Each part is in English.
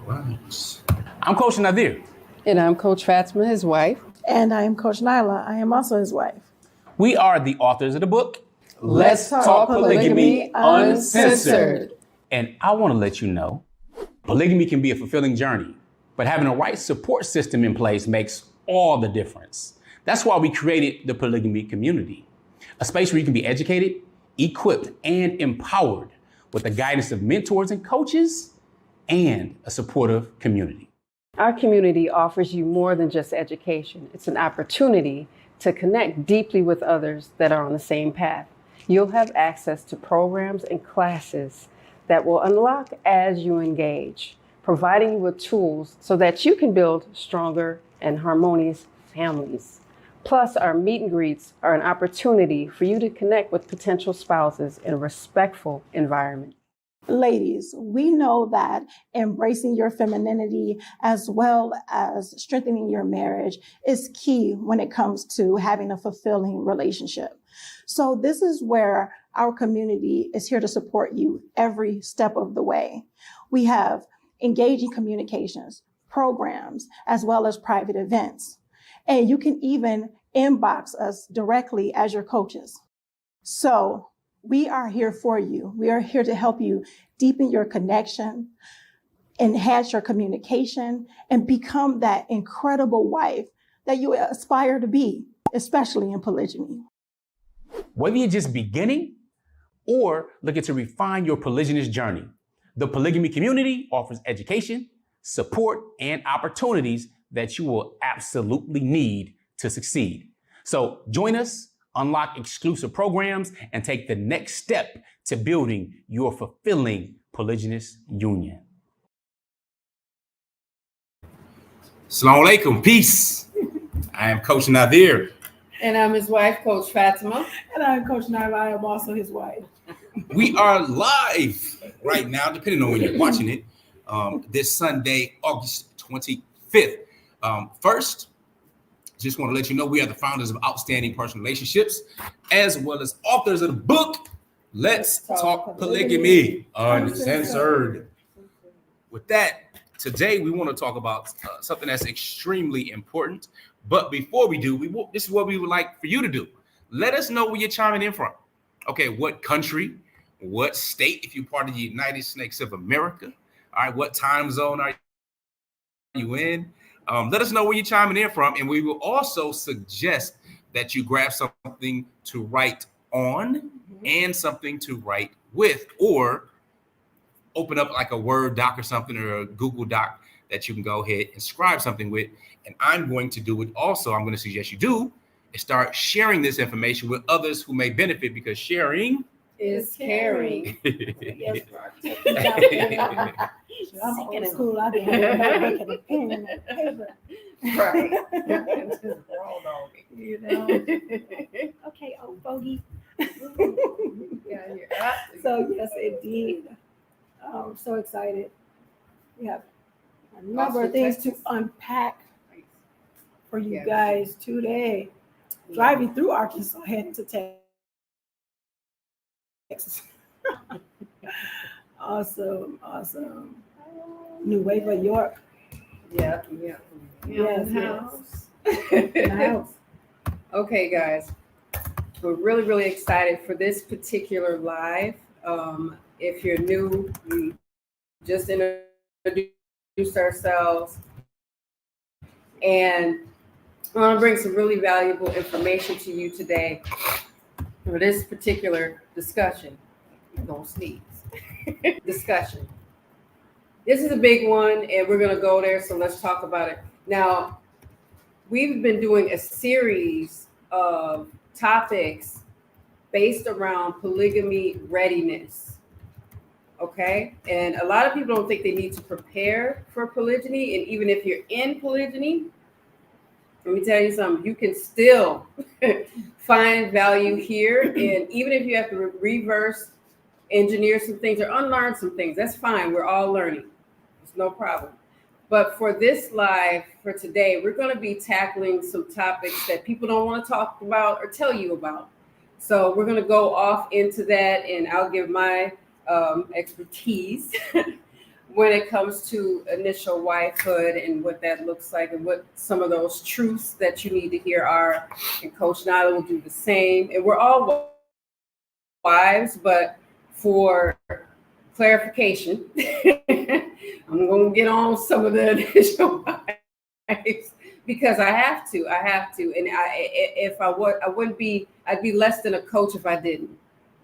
Right. I'm Coach Nazir. And I'm Coach Fatimah, his wife. And I am Coach Nyla. I am also his wife. We are the authors of the book, Let's Talk Polygamy Uncensored. And I want to let you know, polygamy can be a fulfilling journey, but having a right support system in place makes all the difference. That's why we created the polygamy community, a space where you can be educated, equipped, and empowered with the guidance of mentors and coaches and a supportive community. Our community offers you more than just education. It's an opportunity to connect deeply with others that are on the same path. You'll have access to programs and classes that will unlock as you engage, providing you with tools so that you can build stronger and harmonious families. Plus, our meet and greets are an opportunity for you to connect with potential spouses in a respectful environment. Ladies, we know that embracing your femininity as well as strengthening your marriage is key when it comes to having a fulfilling relationship. So this is where our community is here to support you every step of the way. We have engaging communications, programs, as well as private events. And you can even inbox us directly as your coaches. So we are here for you. We are here to help you deepen your connection, enhance your communication, and become that incredible wife that you aspire to be, especially in polygyny. Whether you're just beginning or looking to refine your polygynous journey, the polygamy community offers education, support, and opportunities that you will absolutely need to succeed. So join us, unlock exclusive programs, and take the next step to building your fulfilling polygynous union. Assalamu alaikum, peace. I am Coach Nazir. And I'm his wife, Coach Fatimah. And I'm Coach Nyla. I am also his wife. We are live right now, depending on when you're watching it, this Sunday, August 25th. First, just want to let you know we are the founders of Outstanding Personal Relationships, as well as authors of the book, Let's Talk Polygamy Uncensored. With that, today we want to talk about something that's extremely important. But before we do, this is what we would like for you to do. Let us know where you're chiming in from. Okay, what country, what state, if you're part of the United States of America. All right, what time zone are you in? Let us know where you're chiming in from, and we will also suggest that you grab something to write on and something to write with, or open up like a Word doc or something, or a Google Doc that you can go ahead and scribe something with. And I'm going to do it also. I'm going to suggest you do is start sharing this information with others who may benefit, because sharing is caring. Yes, I'm old school. I didn't have a pen and a paper. Right. You know. Okay, old bogey. So yes, indeed. I'm so excited. We have a number of things to unpack for you guys today. Driving through Arkansas, heading to Texas. Awesome. New Wave of York. Yeah. Yes. In the house. Okay, guys. We're really, really excited for this particular live. If you're new, we just introduced ourselves. And I want to bring some really valuable information to you today for this particular discussion. Don't sneeze. Discussion. This is a big one, and we're going to go there, so let's talk about it. Now, we've been doing a series of topics based around polygamy readiness. Okay? And a lot of people don't think they need to prepare for polygyny, and even if you're in polygyny, let me tell you something, you can still find value here. And even if you have to reverse engineer some things or unlearn some things, that's fine. We're all learning. It's no problem. But for this live for today, we're going to be tackling some topics that people don't want to talk about or tell you about. So we're going to go off into that, and I'll give my expertise. when it comes to initial wifehood and what that looks like and what some of those truths that you need to hear are. And Coach Nyla will do the same. And we're all wives, but for clarification, I'm going to get on some of the initial wives because I have to. And I'd be less than a coach if I didn't.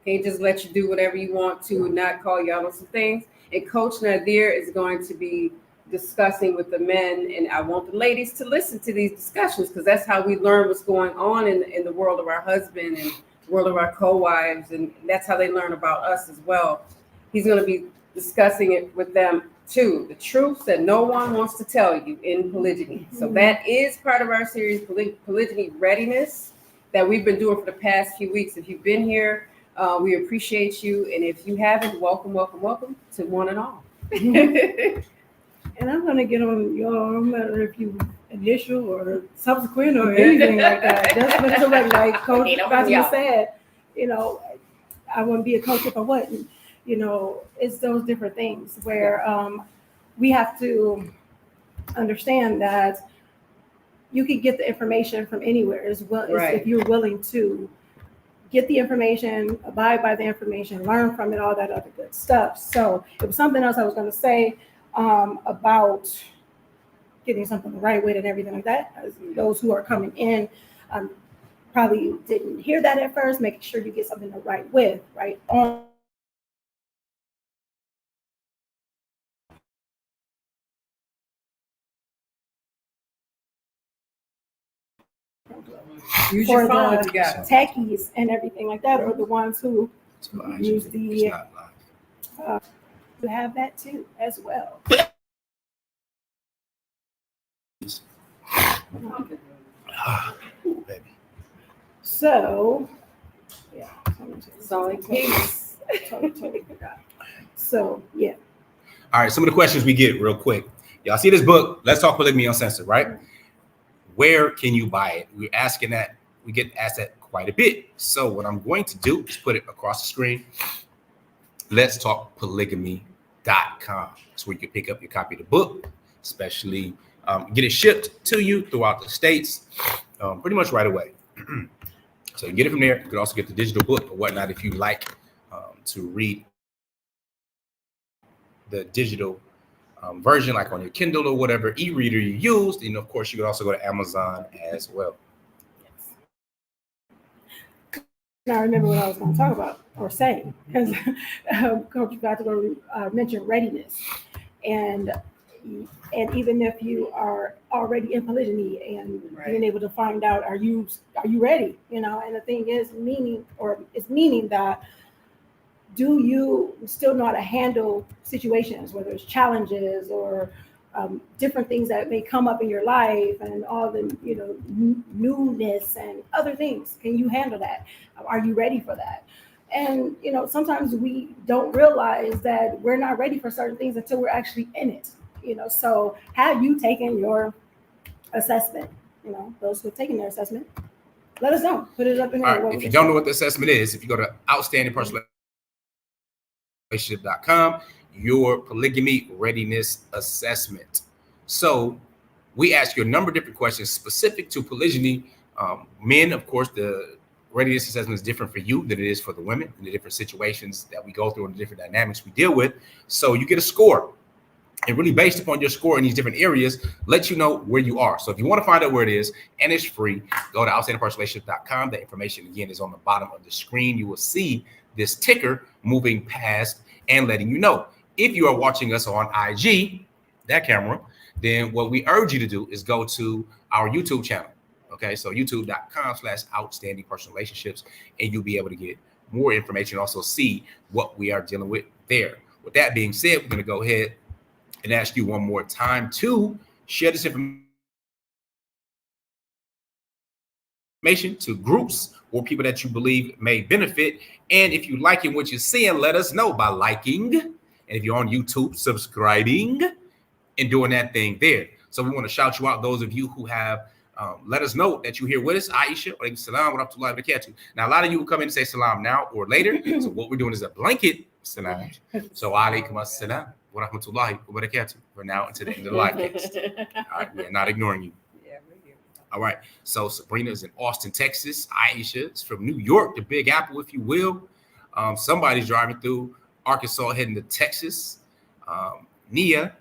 Can't just let you do whatever you want to and not call you out on some things. And Coach Nazir is going to be discussing with the men, and I want the ladies to listen to these discussions because that's how we learn what's going on in the world of our husband and the world of our co-wives, and that's how they learn about us as well. He's going to be discussing it with them too, the truths that no one wants to tell you in polygyny. So that is part of our series, Polygamy Readiness, that we've been doing for the past few weeks. If you've been here, we appreciate you. And if you haven't, welcome to one and all. And I'm going to get on y'all, no matter if you initial or subsequent or anything like that. That's what somebody like Coach Fatimah said. You know, I wouldn't be a coach if I wasn't. You know, it's those different things where we have to understand that you can get the information from anywhere as well as if you're willing to get the information, abide by the information, learn from it, all that other good stuff. So it was something else I was going to say about getting something the right way and everything like that. As those who are coming in probably didn't hear that at first, making sure you get something the right with, right on. Use For your phone the if you got it. techies and everything like that, or the ones who use the to have that too as well. Baby. So, yeah. Solid peace. Totally forgot. So, yeah. All right, some of the questions we get real quick. Y'all see this book, Let's Talk Polygamy Uncensored, right? Where can you buy it? We're asking that. We get asked that quite a bit. So what I'm going to do is put it across the screen. Let's talk polygamy.com. That's where you can pick up your copy of the book, especially get it shipped to you throughout the states pretty much right away. So you can get it from there. You can also get the digital book or whatnot if you like to read the digital version, like on your Kindle or whatever e-reader you use. And of course, you can also go to Amazon as well. Now I remember what I was going to talk about or say, because Coach Fatimah mentioned readiness, and even if you are already in polygyny and being able to find out, are you ready? You know, and the thing is meaning that do you still know how to handle situations, whether it's challenges or different things that may come up in your life and all the, you know, newness and other things. Can you handle that? Are you ready for that? And, you know, sometimes we don't realize that we're not ready for certain things until we're actually in it, you know. So have you taken your assessment? You know, those who have taken their assessment, let us know. Put it up in there. Right. If you don't know what the assessment is, if you go to outstandingpersonalrelationship.com, your polygamy readiness assessment. So we ask you a number of different questions specific to polygyny. Men, of course, the readiness assessment is different for you than it is for the women in the different situations that we go through and the different dynamics we deal with. So you get a score, and really based upon your score in these different areas, let you know where you are. So if you want to find out where it is, and it's free, go to outstandingpersonalrelationship.com. The information, again, is on the bottom of the screen. You will see this ticker moving past and letting you know. If you are watching us on IG, that camera, then what we urge you to do is go to our YouTube channel. Okay, so youtube.com/outstandingpersonalrelationships, and you'll be able to get more information, also see what we are dealing with there. With that being said, we're going to go ahead and ask you one more time to share this information to groups or people that you believe may benefit. And if you liking what you're seeing, let us know by liking. And if you're on YouTube, subscribing and doing that thing there. So we want to shout you out, those of you who have let us know that you're here with us. Aisha, alaykum salam wa rahmatullahi wa barakatuh. Now, a lot of you will come in and say salam now or later. So what we're doing is a blanket salam. So alaykum assalam. wa rahmatullahi wa barakatuh. For now until the end of the live cast. All right, we're not ignoring you. Yeah, we're here. All right. So Sabrina's in Austin, Texas. Aisha is from New York, the Big Apple, if you will. Somebody's driving through Arkansas, heading to Texas. Nia,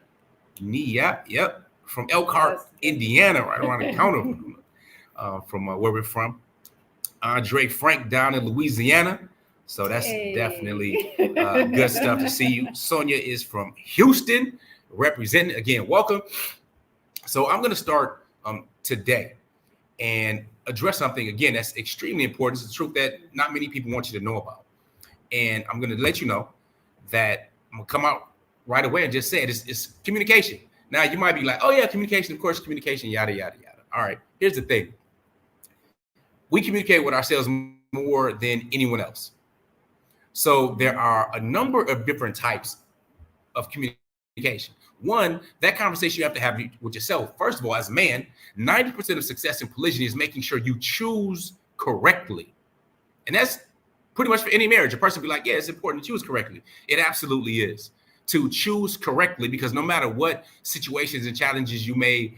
yep, from Elkhart, Indiana, right around the corner from where we're from. Andre Frank down in Louisiana. So that's definitely good stuff to see you. Sonia is from Houston, representing. Again, welcome. So I'm going to start today and address something, again, that's extremely important. It's the truth that not many people want you to know about. And I'm going to let you know that I'm going to come out right away and just say it. It's communication. Now, you might be like, oh, yeah, communication, of course, communication, yada, yada, yada. All right, here's the thing. We communicate with ourselves more than anyone else. So there are a number of different types of communication. One, that conversation you have to have with yourself. First of all, as a man, 90% of success in polygyny is making sure you choose correctly. And that's pretty much for any marriage. A person be like, yeah, it's important to choose correctly. It absolutely is. To choose correctly, because no matter what situations and challenges you may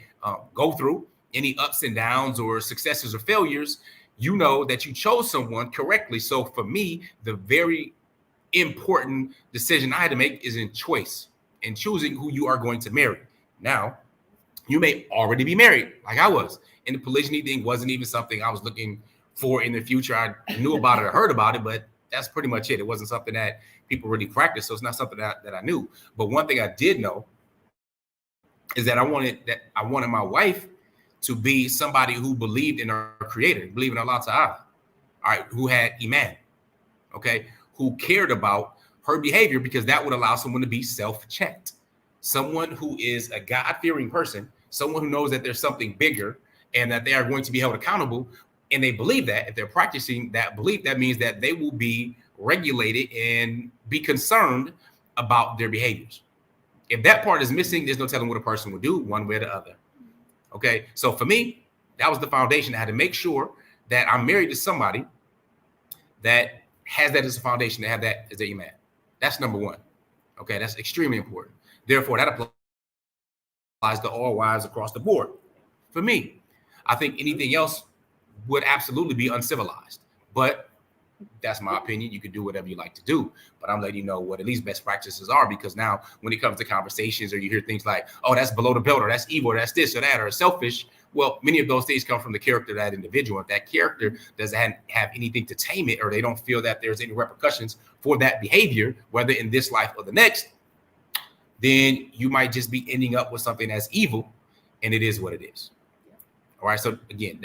go through, any ups and downs or successes or failures, you know that you chose someone correctly. So for me, the very important decision I had to make is in choice and choosing who you are going to marry. Now, you may already be married, like I was. And the polygyny thing wasn't even something I was looking for in the future. I knew about it or heard about it, but that's pretty much it. It wasn't something that people really practice. So it's not something that I knew. But one thing I did know is that I wanted my wife to be somebody who believed in our creator, believed in Allah Ta'ala, all right, who had iman, okay, who cared about her behavior, because that would allow someone to be self-checked. Someone who is a God-fearing person, someone who knows that there's something bigger and that they are going to be held accountable. And they believe that if they're practicing that belief, that means that they will be regulated and be concerned about their behaviors. If that part is missing, there's no telling what a person will do one way or the other. Okay. So for me, that was the foundation. I had to make sure that I'm married to somebody that has that as a foundation, to have that as their iman. That's number one. Okay. That's extremely important. Therefore, that applies to all wives across the board. For me, I think anything else would absolutely be uncivilized, but that's my opinion. You can do whatever you like to do, but I'm letting you know what at least best practices are, because now when it comes to conversations or you hear things like, oh, that's below the belt, or that's evil, or that's this or that, or selfish. Well, many of those things come from the character of that individual. If that character doesn't have anything to tame it, or they don't feel that there's any repercussions for that behavior, whether in this life or the next, then you might just be ending up with something that's evil, and it is what it is. All right. So again,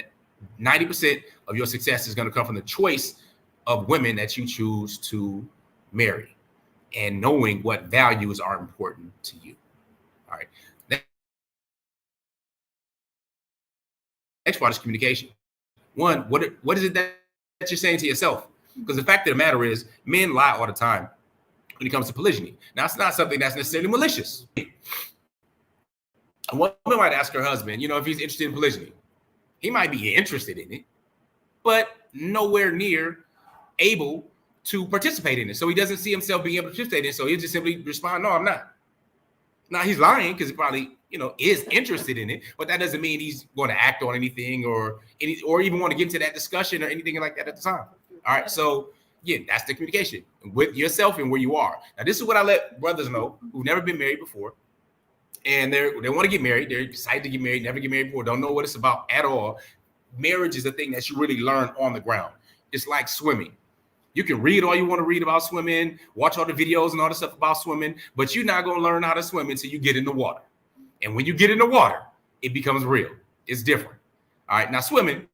90% of your success is going to come from the choice of women that you choose to marry and knowing what values are important to you. All right. Next part is communication. One, what is it that you're saying to yourself? Because the fact of the matter is, men lie all the time when it comes to polygyny. Now, it's not something that's necessarily malicious. A woman might ask her husband, if he's interested in polygyny. He might be interested in it, but nowhere near able to participate in it. So he doesn't see himself being able to participate in it. So he'll just simply respond, no, I'm not. Now he's lying, because he probably, is interested in it, but that doesn't mean he's going to act on anything or even want to get into that discussion or anything like that at the time. All right. So yeah, that's the communication with yourself and where you are. Now, this is what I let brothers know who've never been married before. And they want to get married. They're excited to get married, never get married before, don't know what it's about at all. Marriage is a thing that you really learn on the ground. It's like swimming. You can read all you want to read about swimming, watch all the videos and all the stuff about swimming, but you're not going to learn how to swim until you get in the water. And when you get in the water, it becomes real. It's different. All right. Now, swimming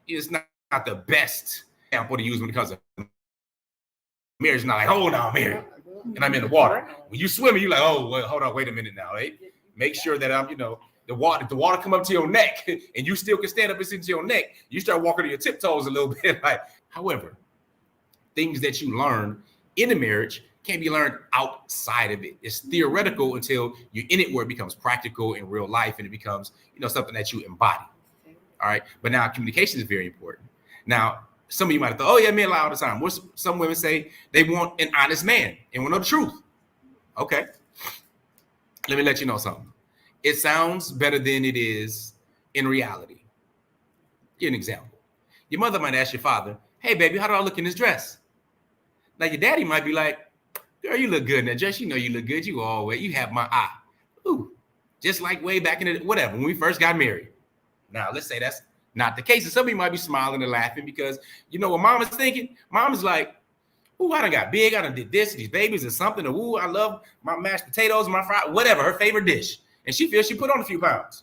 is not the best example to use when it comes to marriage. It's not like, oh, no, I'm married and I'm in the water. When you swim, you're like, oh, well, hold on, wait a minute now. Right? Make sure that I'm, the water come up to your neck and you still can stand up and sit to your neck, you start walking to your tiptoes a little bit. However, things that you learn in a marriage can't be learned outside of it. It's theoretical until you're in it, where it becomes practical in real life and it becomes, something that you embody. All right. But now communication is very important. Now, some of you might have thought, oh yeah, men lie all the time. Some women say they want an honest man and want to know the truth. Okay. Let me let you know something. It sounds better than it is in reality. Give an example. Your mother might ask your father, hey baby, how do I look in this dress? Now your daddy might be like, girl, you look good in that dress. You know you look good. You have my eye. Ooh, just like way back in the, whatever, when we first got married. Now, let's say that's not the case. And some of you might be smiling and laughing because you know what mom is thinking? Mom is like, ooh, I done got big. I done did this, these babies or something. Or, ooh, I love my mashed potatoes, my fried, whatever, her favorite dish. And she feels she put on a few pounds.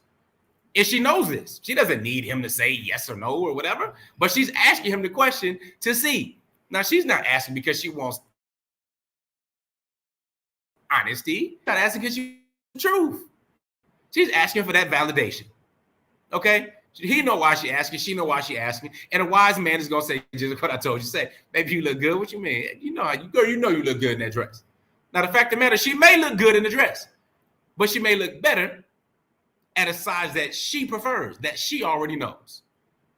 And she knows this. She doesn't need him to say yes or no or whatever, but she's asking him the question to see. Now, she's not asking because she wants honesty. She's not asking because she wants the truth. She's asking for that validation. Okay? He know why she asking. She know why she asking. And a wise man is going to say just what I told you. Say, baby, you look good. What you mean? You know how you, girl, you know you look good in that dress. Now, the fact of the matter, she may look good in the dress, but she may look better at a size that she prefers, that she already knows.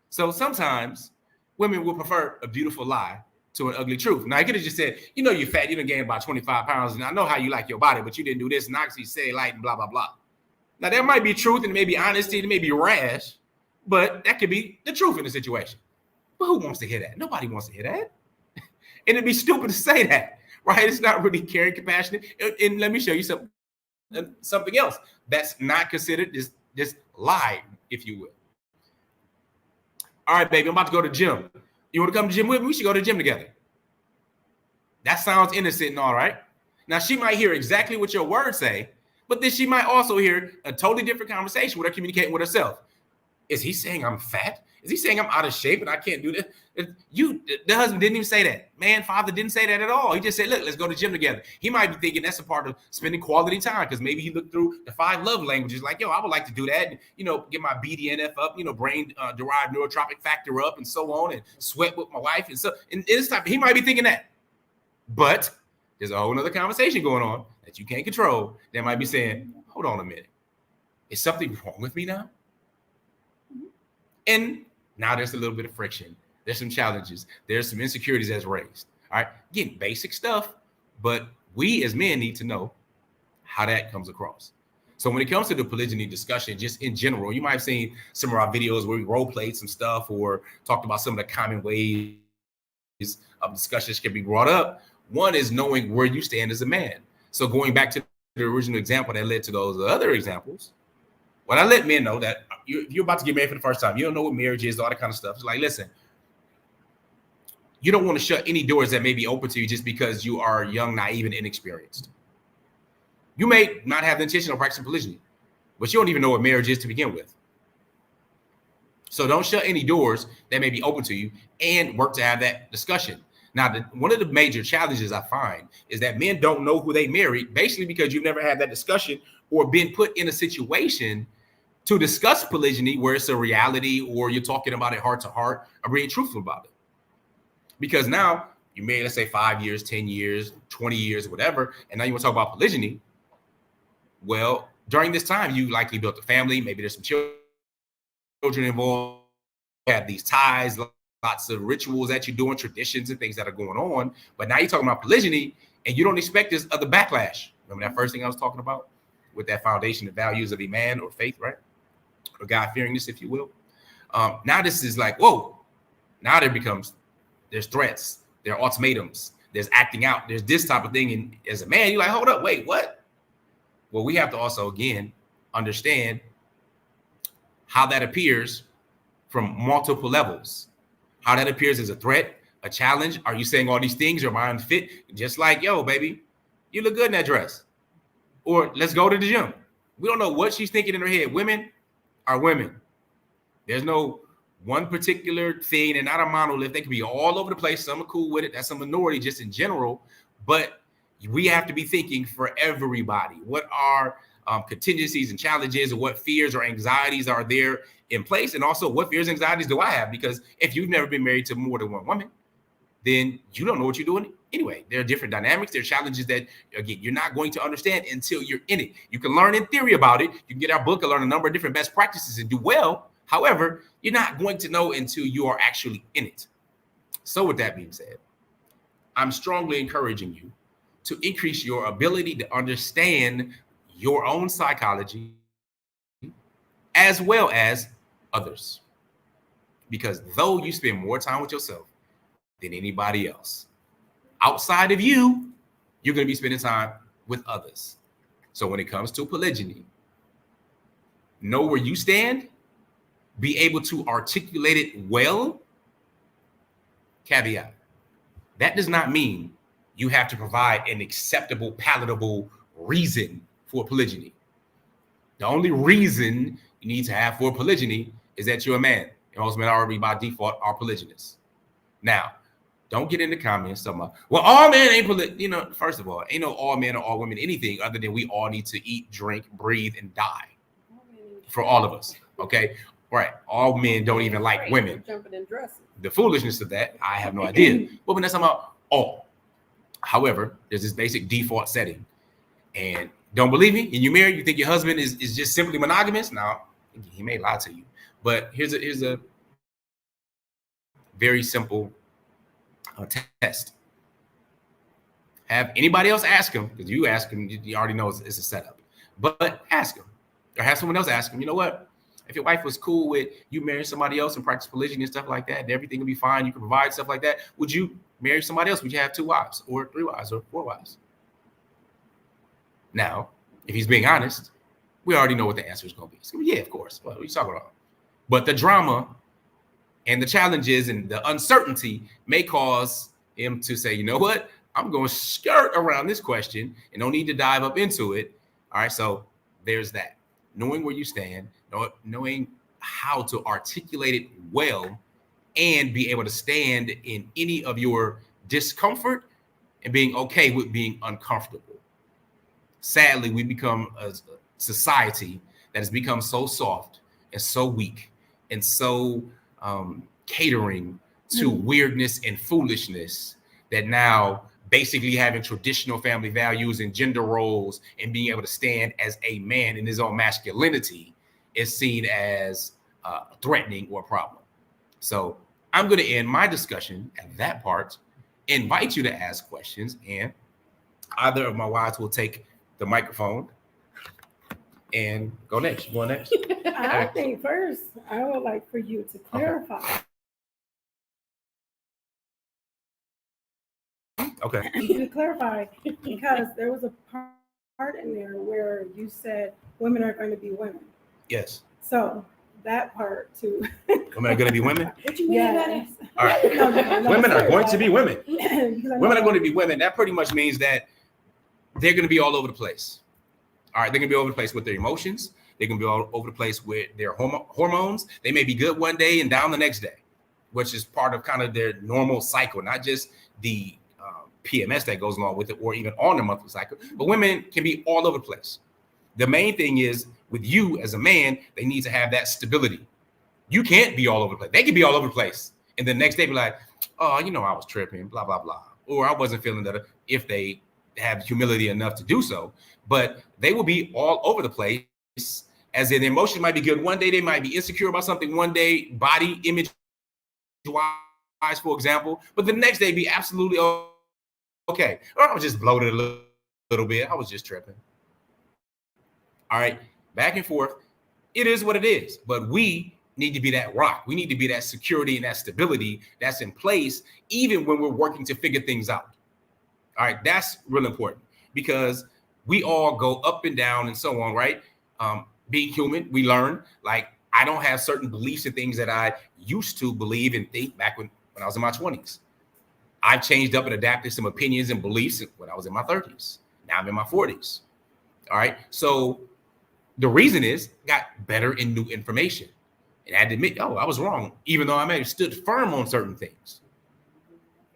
So sometimes women will prefer a beautiful lie to an ugly truth. Now, I could have just said, you know, you're fat, you done gained about 25 pounds, and I know how you like your body, but you didn't do this, and obviously say light and blah, blah, blah. Now, there might be truth, and maybe honesty, and maybe rash, but that could be the truth in the situation. But who wants to hear that? Nobody wants to hear that. And it'd be stupid to say that, right? It's not really caring, compassionate. And let me show you something else that's not considered this lie, if you will. All right, baby, I'm about to go to the gym. You want to come to the gym with me? We should go to the gym together. That sounds innocent and all right. Now, she might hear exactly what your words say, but then she might also hear a totally different conversation with her communicating with herself. Is he saying I'm fat? Is he saying I'm out of shape and I can't do this? The husband didn't even say that. Man, father didn't say that at all. He just said, look, let's go to the gym together. He might be thinking that's a part of spending quality time because maybe he looked through the 5 love languages like, yo, I would like to do that. And, you know, get my BDNF up, you know, brain derived neurotropic factor up and so on and sweat with my wife. And so and this type, he might be thinking that. But there's a whole other conversation going on that you can't control that might be saying, hold on a minute. Is something wrong with me now? And now there's a little bit of friction. There's some challenges. There's some insecurities that's raised. All right. Again, basic stuff, but we as men need to know how that comes across. So when it comes to the polygyny discussion, just in general, you might have seen some of our videos where we role played some stuff or talked about some of the common ways of discussions can be brought up. One is knowing where you stand as a man. So going back to the original example that led to those other examples, when I let men know that you're about to get married for the first time, you don't know what marriage is, all that kind of stuff. It's like, listen, you don't want to shut any doors that may be open to you just because you are young, naive, and inexperienced. You may not have the intention of practicing polygyny, but you don't even know what marriage is to begin with. So don't shut any doors that may be open to you and work to have that discussion. Now, one of the major challenges I find is that men don't know who they married, basically because you've never had that discussion or been put in a situation to discuss polygyny where it's a reality or you're talking about it heart to heart or being truthful about it. Because now you may, let's say 5 years, 10 years, 20 years, whatever, and now you want to talk about polygyny. Well, during this time, you likely built a family. Maybe there's some children involved. You have these ties, lots of rituals that you're doing, traditions and things that are going on. But now you're talking about polygyny and you don't expect this other backlash. Remember that first thing I was talking about with that foundation, the values of a man or faith, right? Or God-fearingness, if you will. Now this is like, whoa. Now there's threats, there are ultimatums, there's acting out, there's this type of thing. And as a man, you're like, hold up, wait, what? Well, we have to also, again, understand how that appears from multiple levels. How that appears as a threat, a challenge. Are you saying all these things? Your mind fit? Just like, yo, baby, you look good in that dress. Or let's go to the gym. We don't know what she's thinking in her head. Women are women. There's no one particular thing and not a monolith. They can be all over the place. Some are cool with it. That's a minority just in general. But we have to be thinking for everybody. What are contingencies and challenges and what fears or anxieties are there in place? And also what fears and anxieties do I have? Because if you've never been married to more than one woman, then you don't know what you're doing anyway. There are different dynamics. There are challenges that, again, you're not going to understand until you're in it. You can learn in theory about it. You can get our book and learn a number of different best practices and do well. However, you're not going to know until you are actually in it. So with that being said, I'm strongly encouraging you to increase your ability to understand your own psychology as well as others. Because though you spend more time with yourself than anybody else, outside of you, you're going to be spending time with others. So when it comes to polygyny, know where you stand, be able to articulate it well. Caveat: that does not mean you have to provide an acceptable, palatable reason for polygyny. The only reason you need to have for polygyny is that you're a man. And most men already by default are polygynous. Now, don't get in the comments talking about, well, all men ain't first of all, ain't no all men or all women anything other than we all need to eat, drink, breathe, and die for all of us. Okay? Right. All men don't even like women. Jumping and dressing. The foolishness of that, I have no idea. But when that's about all. However, there's this basic default setting. And don't believe me? And you married, you think your husband is just simply monogamous? No, he may lie to you. But here's a very simple test. Have anybody else ask him, because you ask him, you already know it's a setup. But ask him, or have someone else ask him, you know what? If your wife was cool with you marrying somebody else and practice polygyny and stuff like that, and everything will be fine, you can provide stuff like that, would you marry somebody else? Would you have 2 wives or 3 wives or 4 wives? Now, if he's being honest, we already know what the answer is going to be. It's going to be, yeah, of course. What are you talking about? But the drama and the challenges and the uncertainty may cause him to say, you know what? I'm going to skirt around this question and don't need to dive up into it. All right, so there's that. Knowing where you stand, knowing how to articulate it well, and be able to stand in any of your discomfort and being okay with being uncomfortable. Sadly, we become a society that has become so soft and so weak and so catering to weirdness and foolishness that now basically having traditional family values and gender roles and being able to stand as a man in his own masculinity is seen as threatening or a problem. So I'm going to end my discussion at that part, invite you to ask questions, and either of my wives will take the microphone and go next. You going next? I think first, I would like for you to clarify. Okay. To clarify, because there was a part in there where you said women are going to be women. Yes. So that part too. Women are going to be women? What you mean by that? All right. No, Women are going to be women. Women are going to be be. women. That pretty much means that they're going to be all over the place. All right. They're going to be all over the place with their emotions. They're going to be all over the place with their hormones. They may be good one day and down the next day, which is part of kind of their normal cycle, not just the PMS that goes along with it or even on the monthly cycle. But women can be all over the place. The main thing is with you as a man, they need to have that stability. You can't be all over the place. They can be all over the place. And the next day be like, oh, I was tripping, blah, blah, blah. Or I wasn't feeling that, if they have humility enough to do so. But they will be all over the place, as in their emotions might be good one day. They might be insecure about something one day, body image wise, for example. But the next day be absolutely okay. Or I was just bloated a little bit. I was just tripping. All right. Back and forth. It is what it is. But we need to be that rock. We need to be that security and that stability that's in place, even when we're working to figure things out. All right. That's real important because we all go up and down and so on, right? Being human, we learn. Like, I don't have certain beliefs and things that I used to believe and think back when I was in my 20s. I've changed up and adapted some opinions and beliefs when I was in my 30s. Now I'm in my 40s. All right. So the reason is I got better in new information. And I had to admit, I was wrong, even though I may have stood firm on certain things.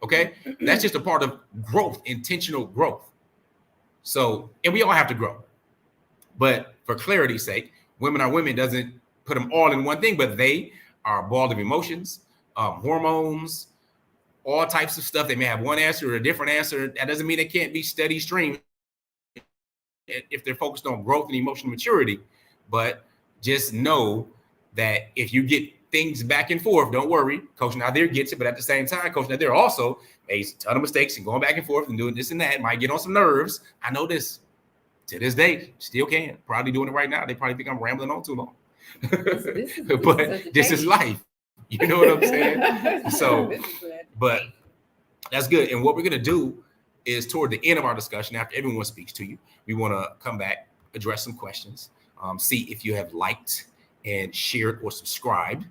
Okay. That's just a part of growth, intentional growth. So, and we all have to grow. But for clarity's sake, women are women doesn't put them all in one thing, but they are a ball of emotions, hormones, all types of stuff. They may have one answer or a different answer. That doesn't mean they can't be steady stream if they're focused on growth and emotional maturity. But just know that if you get things back and forth. Don't worry. Coach Nazir gets it, but at the same time, Coach Nazir also made a ton of mistakes and going back and forth and doing this and that. Might get on some nerves. I know this. To this day, still can. Probably doing it right now. They probably think I'm rambling on too long. But this is life. You know what I'm saying? So, but that's good. And what we're going to do is toward the end of our discussion, after everyone speaks to you, we want to come back, address some questions, see if you have liked and shared or subscribed,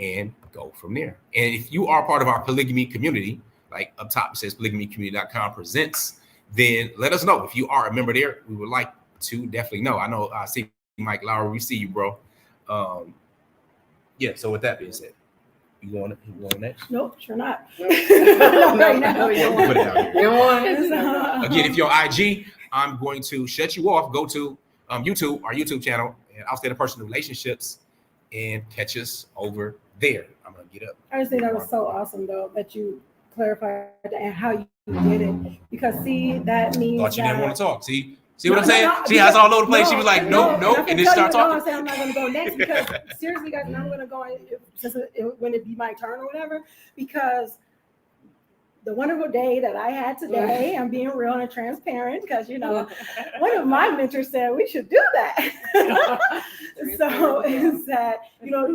and go from there. And if you are part of our polygamy community, like up top it says polygamycommunity.com presents, then let us know. If you are a member there, we would like to definitely know. I know I see Mike Lowry, we see you, bro. Yeah, so with that being said, you going next? Nope, sure not. No, Right now. you don't Put it out here. You don't want it. Again, if you're on IG, I'm going to shut you off. Go to YouTube, our YouTube channel, and I'll stay in personal relationships and catch us over there. I'm going to get up. I just think that was so awesome, though, that you clarified and how you did it. Because, see, that means Thought you that, didn't want to talk. See what I'm saying? No, See how it's all over the place? She was like, nope, I can and then tell start you, talking. I'm saying I'm not going to go next because, seriously, guys, I'm going to go when it be my turn or whatever, because the wonderful day that I had today, I'm being real and transparent because, one of my mentors said we should do that. So is that,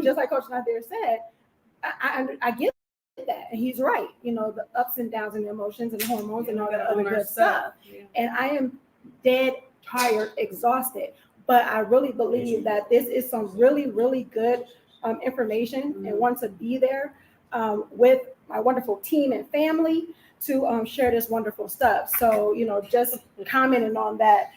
just like Coach Nyla said, I get that. And he's right. The ups and downs and the emotions and the hormones and all that other good stuff. Yeah. And I am dead, tired, exhausted. But I really believe that this is some really, really good information and want to be there with my wonderful team and family to share this wonderful stuff. So, just commenting on that,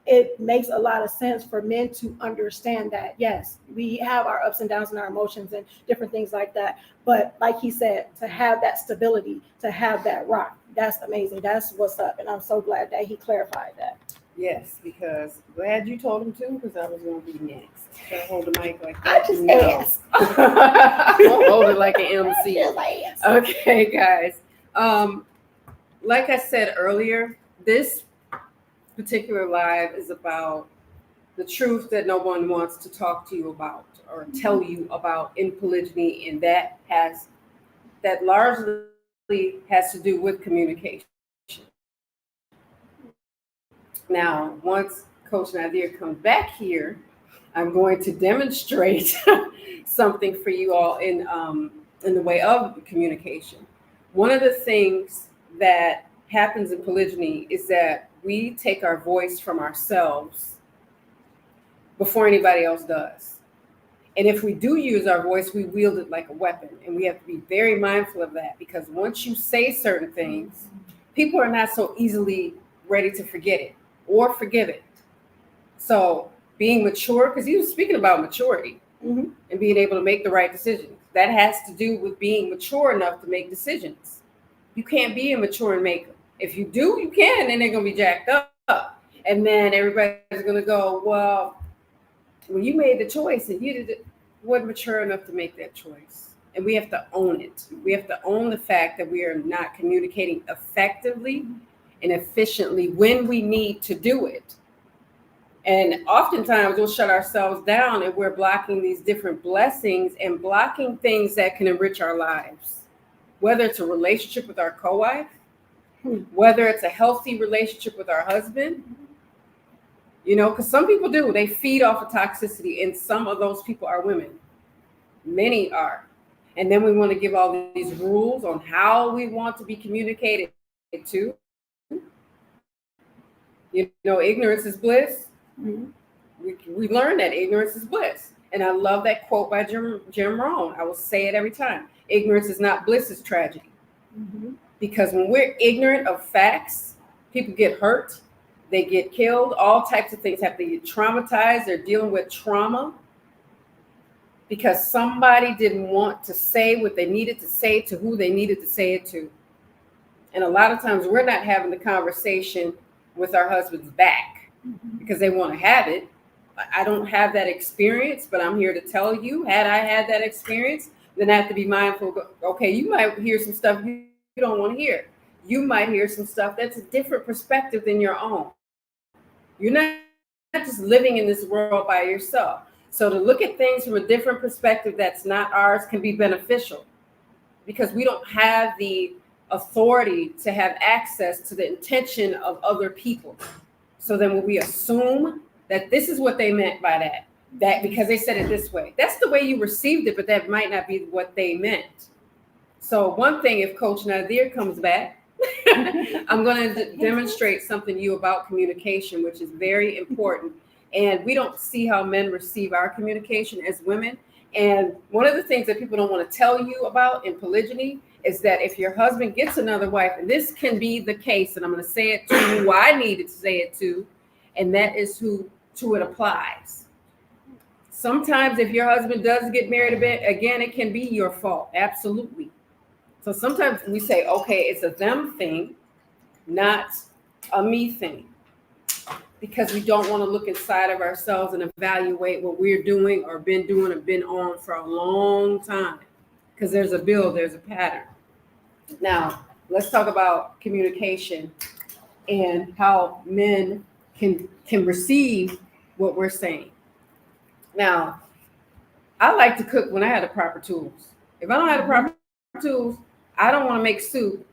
it makes a lot of sense for men to understand that, yes, we have our ups and downs and our emotions and different things like that. But like he said, to have that stability, to have that rock, that's amazing. That's what's up. And I'm so glad that he clarified that. Yes, because glad you told him to, because I was going to be next. Should I hold the mic like that? I just asked. Don't hold it like an MC. Okay, guys. Like I said earlier, this particular live is about the truth that no one wants to talk to you about or tell you about in polygyny, and that largely has to do with communication. Now, once Coach Nazir comes back here, I'm going to demonstrate something for you all in the way of communication. One of the things that happens in polygyny is that we take our voice from ourselves before anybody else does. And if we do use our voice, we wield it like a weapon. And we have to be very mindful of that, because once you say certain things, people are not so easily ready to forget it or forgive it. So being mature, because he was speaking about maturity and being able to make the right decisions. That has to do with being mature enough to make decisions. You can't be immature and make them. If you do, you can, and they're going to be jacked up. And then everybody's going to go, well, when you made the choice and you wasn't mature enough to make that choice. And we have to own it. We have to own the fact that we are not communicating effectively and efficiently when we need to do it. And oftentimes we'll shut ourselves down and we're blocking these different blessings and blocking things that can enrich our lives. Whether it's a relationship with our co-wife, whether it's a healthy relationship with our husband, because some people do, they feed off of toxicity, and some of those people are women. Many are. And then we want to give all these rules on how we want to be communicated to. Ignorance is bliss. We learned that ignorance is bliss. And I love that quote by Jim Rohn. I will say it every time. Ignorance is not bliss, it's tragedy. Because when we're ignorant of facts, people get hurt, they get killed, all types of things happen. They get traumatized, they're dealing with trauma because somebody didn't want to say what they needed to say to who they needed to say it to. And a lot of times we're not having the conversation with our husband's back because they want to have it. I don't have that experience, but I'm here to tell you, had I had that experience, then I have to be mindful. Okay, you might hear some stuff you don't want to hear. You might hear some stuff that's a different perspective than your own. You're not just living in this world by yourself. So to look at things from a different perspective that's not ours can be beneficial, because we don't have the authority to have access to the intention of other people. So then when we assume that this is what they meant by that because they said it this way, that's the way you received it, but that might not be what they meant. So one thing, if Coach Nazir comes back, I'm going to demonstrate something to you about communication, which is very important. And we don't see how men receive our communication as women. And one of the things that people don't want to tell you about in polygyny is that if your husband gets another wife, and this can be the case, and I'm going to say it to you who I needed to say it to, and that is who to it applies. Sometimes if your husband does get married again, it can be your fault. Absolutely. So sometimes we say, okay, it's a them thing, not a me thing, because we don't want to look inside of ourselves and evaluate what we're doing or been on for a long time, because there's a build, there's a pattern. Now, let's talk about communication and how men can receive what we're saying. Now, I like to cook when I have the proper tools. If I don't have the proper tools, I don't want to make soup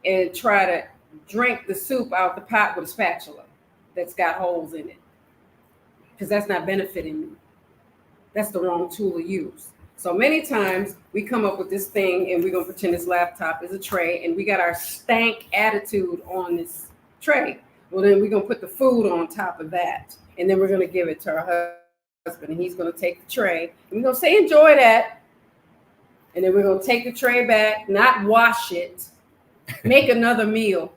and try to drink the soup out the pot with a spatula that's got holes in it, because that's not benefiting me. That's the wrong tool to use. So many times we come up with this thing and we're going to pretend this laptop is a tray, and we got our stank attitude on this tray. Well, then we're going to put the food on top of that, and then we're going to give it to our husband, and he's going to take the tray, and we're going to say, enjoy that. And then we're going to take the tray back, not wash it, make another meal,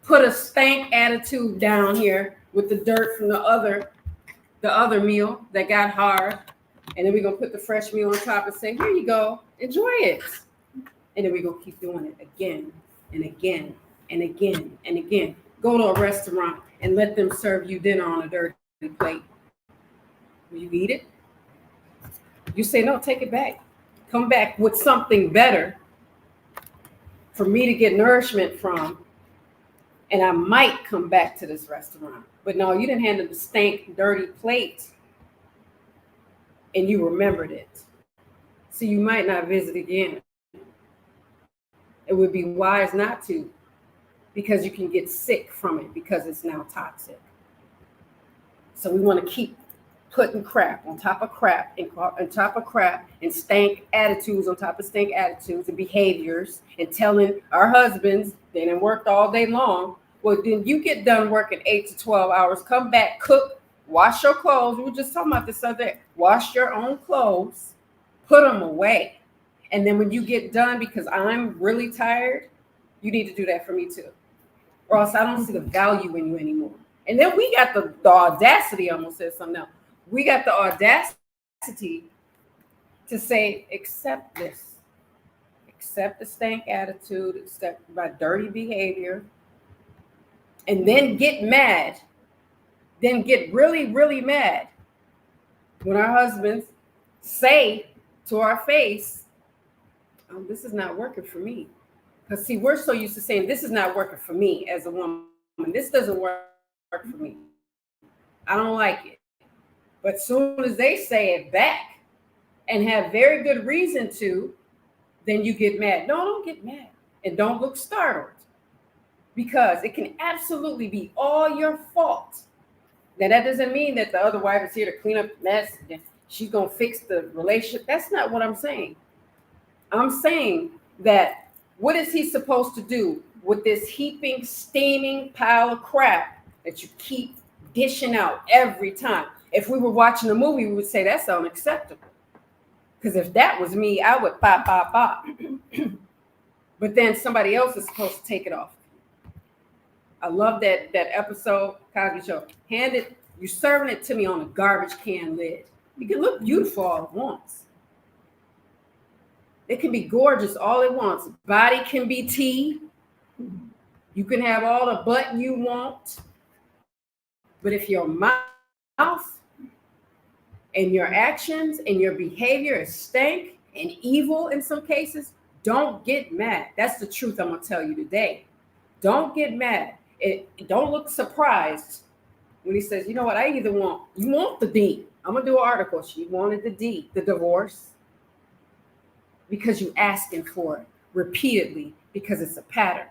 put a stank attitude down here with the dirt from the other meal that got hard. And then we're going to put the fresh meal on top and say, here you go, enjoy it. And then we're going to keep doing it again and again and again and again. Go to a restaurant and let them serve you dinner on a dirty plate. Will you eat it? You say, no, take it back. Come back with something better for me to get nourishment from, and I might come back to this restaurant. But no, you didn't handle the stank, dirty plate, and you remembered it. So you might not visit again. It would be wise not to, because you can get sick from it because it's now toxic. So we want to keep putting crap on top of crap and on top of crap, and stank attitudes on top of stank attitudes and behaviors, and telling our husbands they done worked all day long. Well, then you get done working 8 to 12 hours, come back, cook, wash your clothes. We were just talking about this other day. Wash your own clothes, put them away. And then when you get done, because I'm really tired, you need to do that for me too. Or else I don't see the value in you anymore. And then we got the audacity, I almost said something else. We got the audacity to say, accept this. Accept the stank attitude, accept my dirty behavior, and then get mad. Then get really, really mad when our husbands say to our face, oh, this is not working for me. Because see, we're so used to saying, this is not working for me as a woman. This doesn't work for me. I don't like it. But soon as they say it back and have very good reason to, then you get mad. No, don't get mad. And don't look startled, because it can absolutely be all your fault. Now, that doesn't mean that the other wife is here to clean up the mess and she's going to fix the relationship. That's not what I'm saying. I'm saying that what is he supposed to do with this heaping, steaming pile of crap that you keep dishing out every time? If we were watching a movie, we would say that's unacceptable. Because if that was me, I would pop. But then somebody else is supposed to take it off. I love that episode, Cosby Show. You're serving it to me on a garbage can lid. It can look beautiful all at once. It can be gorgeous all at once. Body can be tea. You can have all the butt you want. But if your mouth and your actions and your behavior is stank and evil in some cases, don't get mad. That's the truth I'm going to tell you today. Don't get mad. Don't look surprised when he says, you know what, you want the D. I'm gonna do an article. She wanted the divorce, because you asking for it repeatedly, because it's a pattern.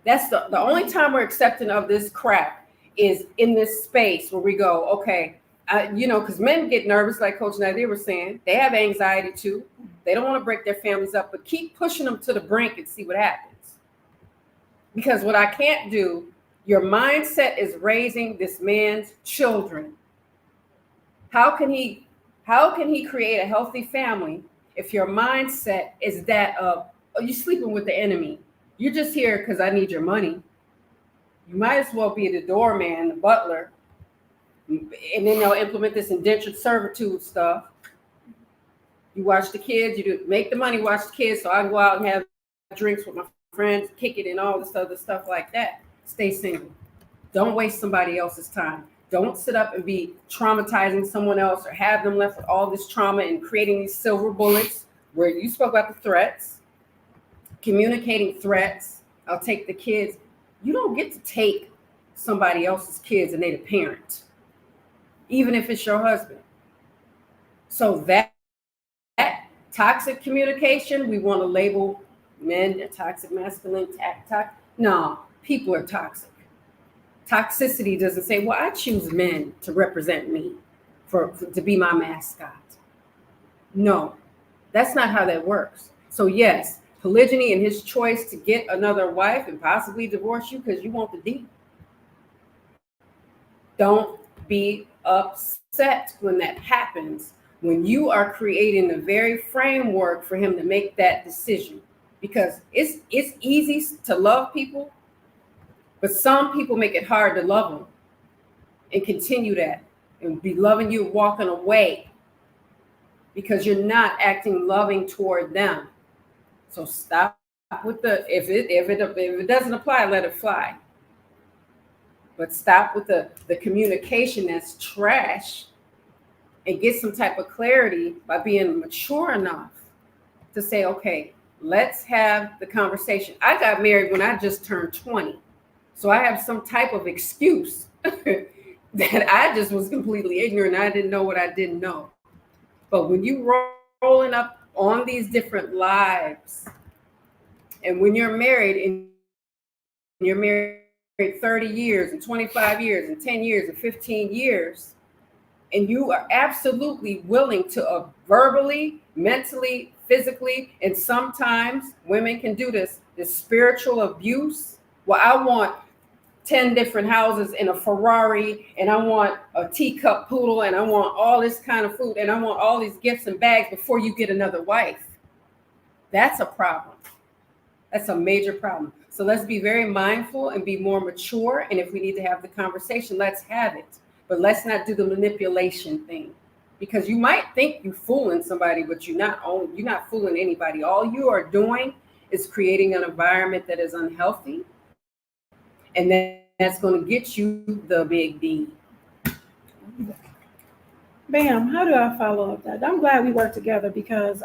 That's the only time we're accepting of this crap is in this space where we go, okay, because men get nervous, like Coach Nyla was saying. They have anxiety too. They don't want to break their families up, but keep pushing them to the brink and see what happens. Because what I can't do, your mindset is raising this man's children. How can he create a healthy family if your mindset is that of, oh, you're sleeping with the enemy? You're just here because I need your money. You might as well be the doorman, the butler, and then they'll implement this indentured servitude stuff. You watch the kids, you do make the money, watch the kids, so I can go out and have drinks with my friends, kick it, and all this other stuff like that. Stay single. Don't waste somebody else's time. Don't sit up and be traumatizing someone else or have them left with all this trauma and creating these silver bullets where you spoke about the threats, communicating threats. I'll take the kids. You don't get to take somebody else's kids and they're the parent, even if it's your husband. So that toxic communication, we want to label men toxic masculine. No, people are toxic. Toxicity doesn't say, well, I choose men to represent me, to be my mascot. No, that's not how that works. So yes, polygyny and his choice to get another wife and possibly divorce you because you want the D. Don't be upset when that happens, when you are creating the very framework for him to make that decision. Because it's easy to love people, but some people make it hard to love them and continue that and be loving you, walking away because you're not acting loving toward them. So stop with if it doesn't apply, let it fly. But stop with the communication that's trash and get some type of clarity by being mature enough to say, okay, let's have the conversation. I got married when I just turned 20. So I have some type of excuse that I just was completely ignorant. I didn't know what I didn't know. But when you rolling up on these different lives, and when you're married and you're married 30 years and 25 years and 10 years and 15 years, and you are absolutely willing to verbally, mentally, physically, and sometimes women can do this spiritual abuse. Well, I want 10 different houses and a Ferrari, and I want a teacup poodle, and I want all this kind of food, and I want all these gifts and bags before you get another wife. That's a problem. That's a major problem. So let's be very mindful and be more mature. And if we need to have the conversation, let's have it. But let's not do the manipulation thing, because you might think you're fooling somebody, but you're not fooling anybody. All you are doing is creating an environment that is unhealthy. And that's going to get you the big D. Bam, how do I follow up that? I'm glad we work together because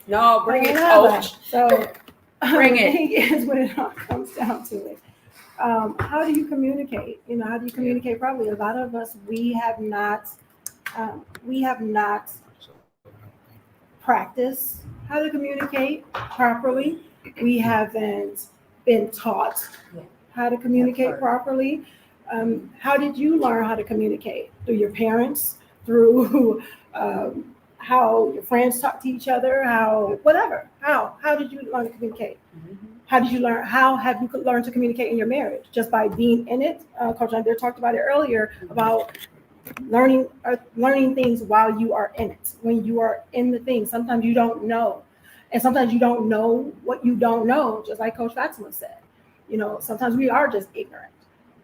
no, bring it, Coach. So bring the it. thing is, when it all comes down to it, how do you communicate? How do you communicate properly? A lot of us, we have not practiced how to communicate properly. We haven't been taught how to communicate properly. How did you learn how to communicate? Through your parents, through how your friends talk to each other, how did you learn to communicate? Mm-hmm. How have you learned to communicate in your marriage? Just by being in it? Coach Nazir talked about it earlier about learning things while you are in it. When you are in the thing, sometimes you don't know. And sometimes you don't know what you don't know, just like Coach Fatimah said. Sometimes we are just ignorant.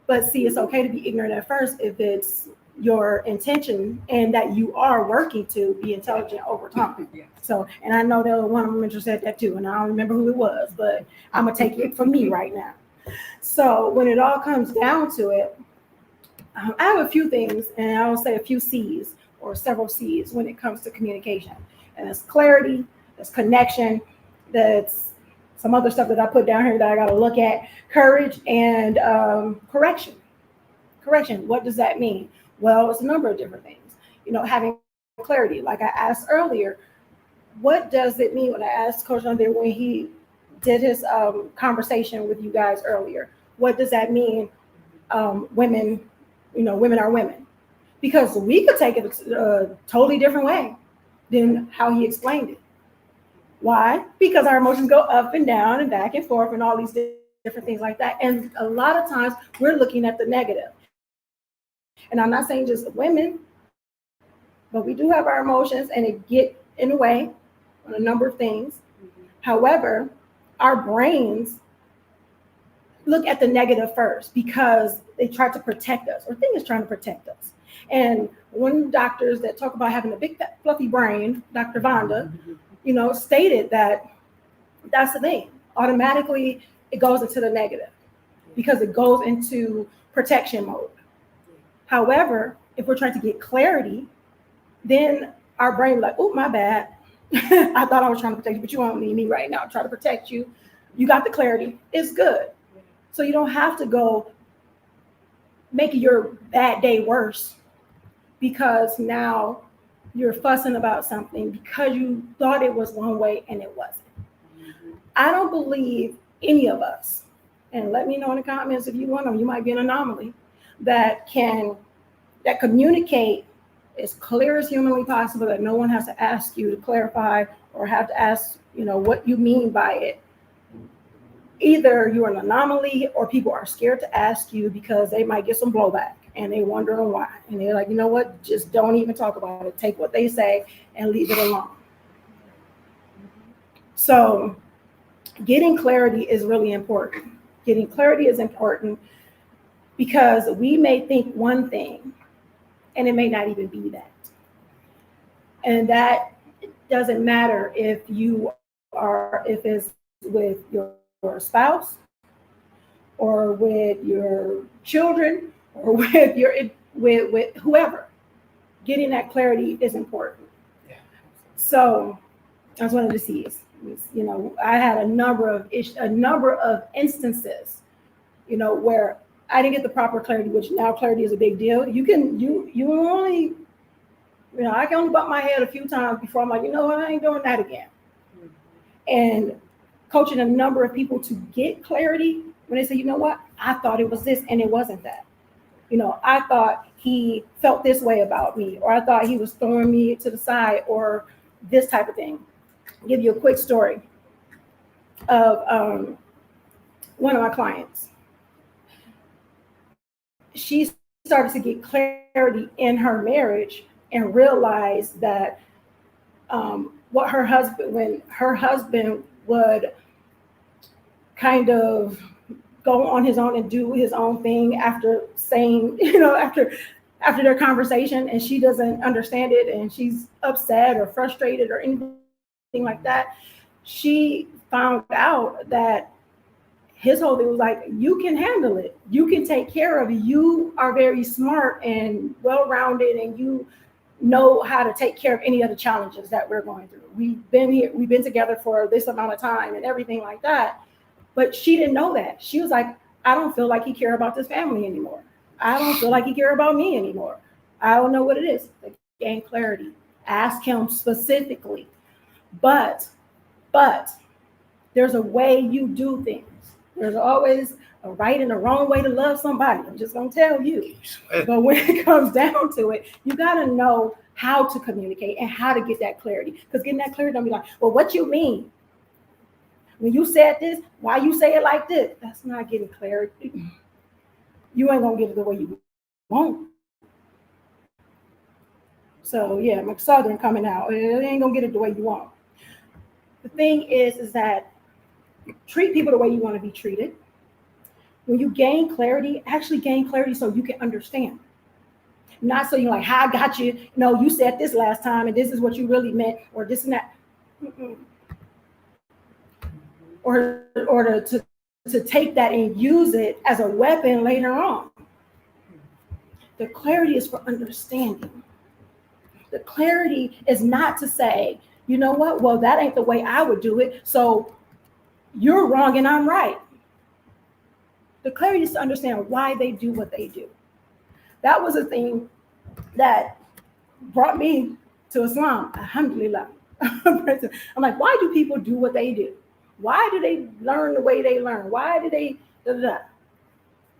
But see, it's okay to be ignorant at first if it's your intention and that you are working to be intelligent over time. Yeah. So, and I know that one of them said that too, and I don't remember who it was, but I'm gonna take it from me right now. So when it all comes down to it, I have a few things, and I will say a few C's or several C's when it comes to communication. And it's clarity, there's connection, that's some other stuff that I put down here that I got to look at, courage, and correction. Correction, what does that mean? Well, it's a number of different things. having clarity. Like I asked earlier, what does it mean when I asked Coach Nyla when he did his conversation with you guys earlier? What does that mean? Women, women are women, because we could take it a totally different way than how he explained it. Why? Because our emotions go up and down and back and forth and all these different things like that. And a lot of times we're looking at the negative. And I'm not saying just women, but we do have our emotions and it get in the way on a number of things. However, our brains look at the negative first because they try to protect us, or think is trying to protect us. And one of the doctors that talk about having a big fat fluffy brain, Dr. Vonda, stated that that's the thing. Automatically, it goes into the negative because it goes into protection mode. However, if we're trying to get clarity, then our brain is like, oh, my bad. I thought I was trying to protect you, but you don't need me right now. I'm trying to protect you. You got the clarity. It's good. So you don't have to go make your bad day worse because now you're fussing about something because you thought it was one way and it wasn't. I don't believe any of us, and let me know in the comments if you want them, you might be an anomaly, that communicate as clear as humanly possible, that no one has to ask you to clarify or have to ask, what you mean by it. Either you're an anomaly or people are scared to ask you because they might get some blowback and they're wondering why. And they're like, you know what? Just don't even talk about it. Take what they say and leave it alone. So getting clarity is really important. Getting clarity is important because we may think one thing and it may not even be that. And that doesn't matter if it's with your spouse or with your children or with whoever. Getting that clarity is important. Yeah. So that's one of the C's. I had a number of instances, where I didn't get the proper clarity, which now clarity is a big deal. I can only bump my head a few times before I'm like, I ain't doing that again. And coaching a number of people to get clarity when they say, you know what, I thought it was this and it wasn't that. I thought he felt this way about me, or I thought he was throwing me to the side, or this type of thing. I'll give you a quick story of one of my clients. She started to get clarity in her marriage and realized that when her husband would kind of go on his own and do his own thing after saying, after their conversation, and she doesn't understand it and she's upset or frustrated or anything like that, she found out that his whole thing was like, you can handle it. You can take care of it. You are very smart and well-rounded, and you know how to take care of any of the challenges that we're going through. We've been together for this amount of time and everything like that. But she didn't know that. She was like, I don't feel like he cares about this family anymore. I don't feel like he cares about me anymore. I don't know what it is. Like, gain clarity. Ask him specifically. But there's a way you do things. There's always a right and a wrong way to love somebody. I'm just going to tell you. But when it comes down to it, you got to know how to communicate and how to get that clarity. Because getting that clarity, don't be like, well, what you mean? When you said this, why you say it like this? That's not getting clarity. You ain't going to get it the way you want. So, yeah, my Southern coming out. It ain't going to get it the way you want. The thing is that treat people the way you want to be treated. When you gain clarity, actually gain clarity so you can understand. Not so you're like, I got you. No, you said this last time and this is what you really meant, or this and that. Mm-mm. Or to take that and use it as a weapon later on. The clarity is for understanding. The clarity is not to say, you know what, well, that ain't the way I would do it, so you're wrong and I'm right. The clarity is to understand why they do what they do. That was a thing that brought me to Islam. Alhamdulillah. I'm like, why do people do what they do? Why do they learn the way they learn? Why do they da, da, da?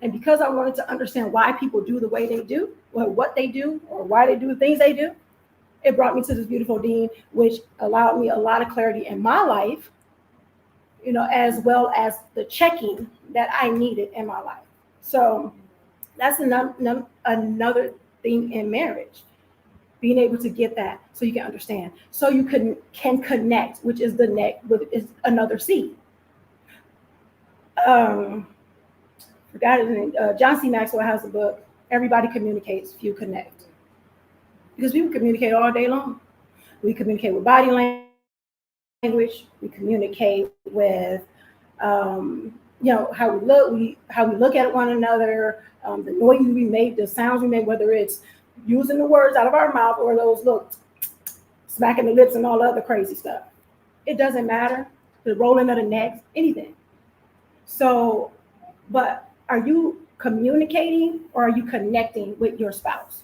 And because I wanted to understand why people do the way they do, or what they do, or why they do the things they do, it brought me to this beautiful deen, which allowed me a lot of clarity in my life, as well as the checking that I needed in my life. So that's another thing in marriage, being able to get that so you can understand, so you can connect, which is the neck, is another C. Forgot his name. John C. Maxwell has a book, Everybody Communicates, Few Connect. Because people communicate all day long. We communicate with body language. We communicate with, how we look at one another, the noise we make, the sounds we make, whether it's using the words out of our mouth or those smacking the lips and all the other crazy stuff. It doesn't matter. The rolling of the necks, anything. So, but are you communicating or are you connecting with your spouse?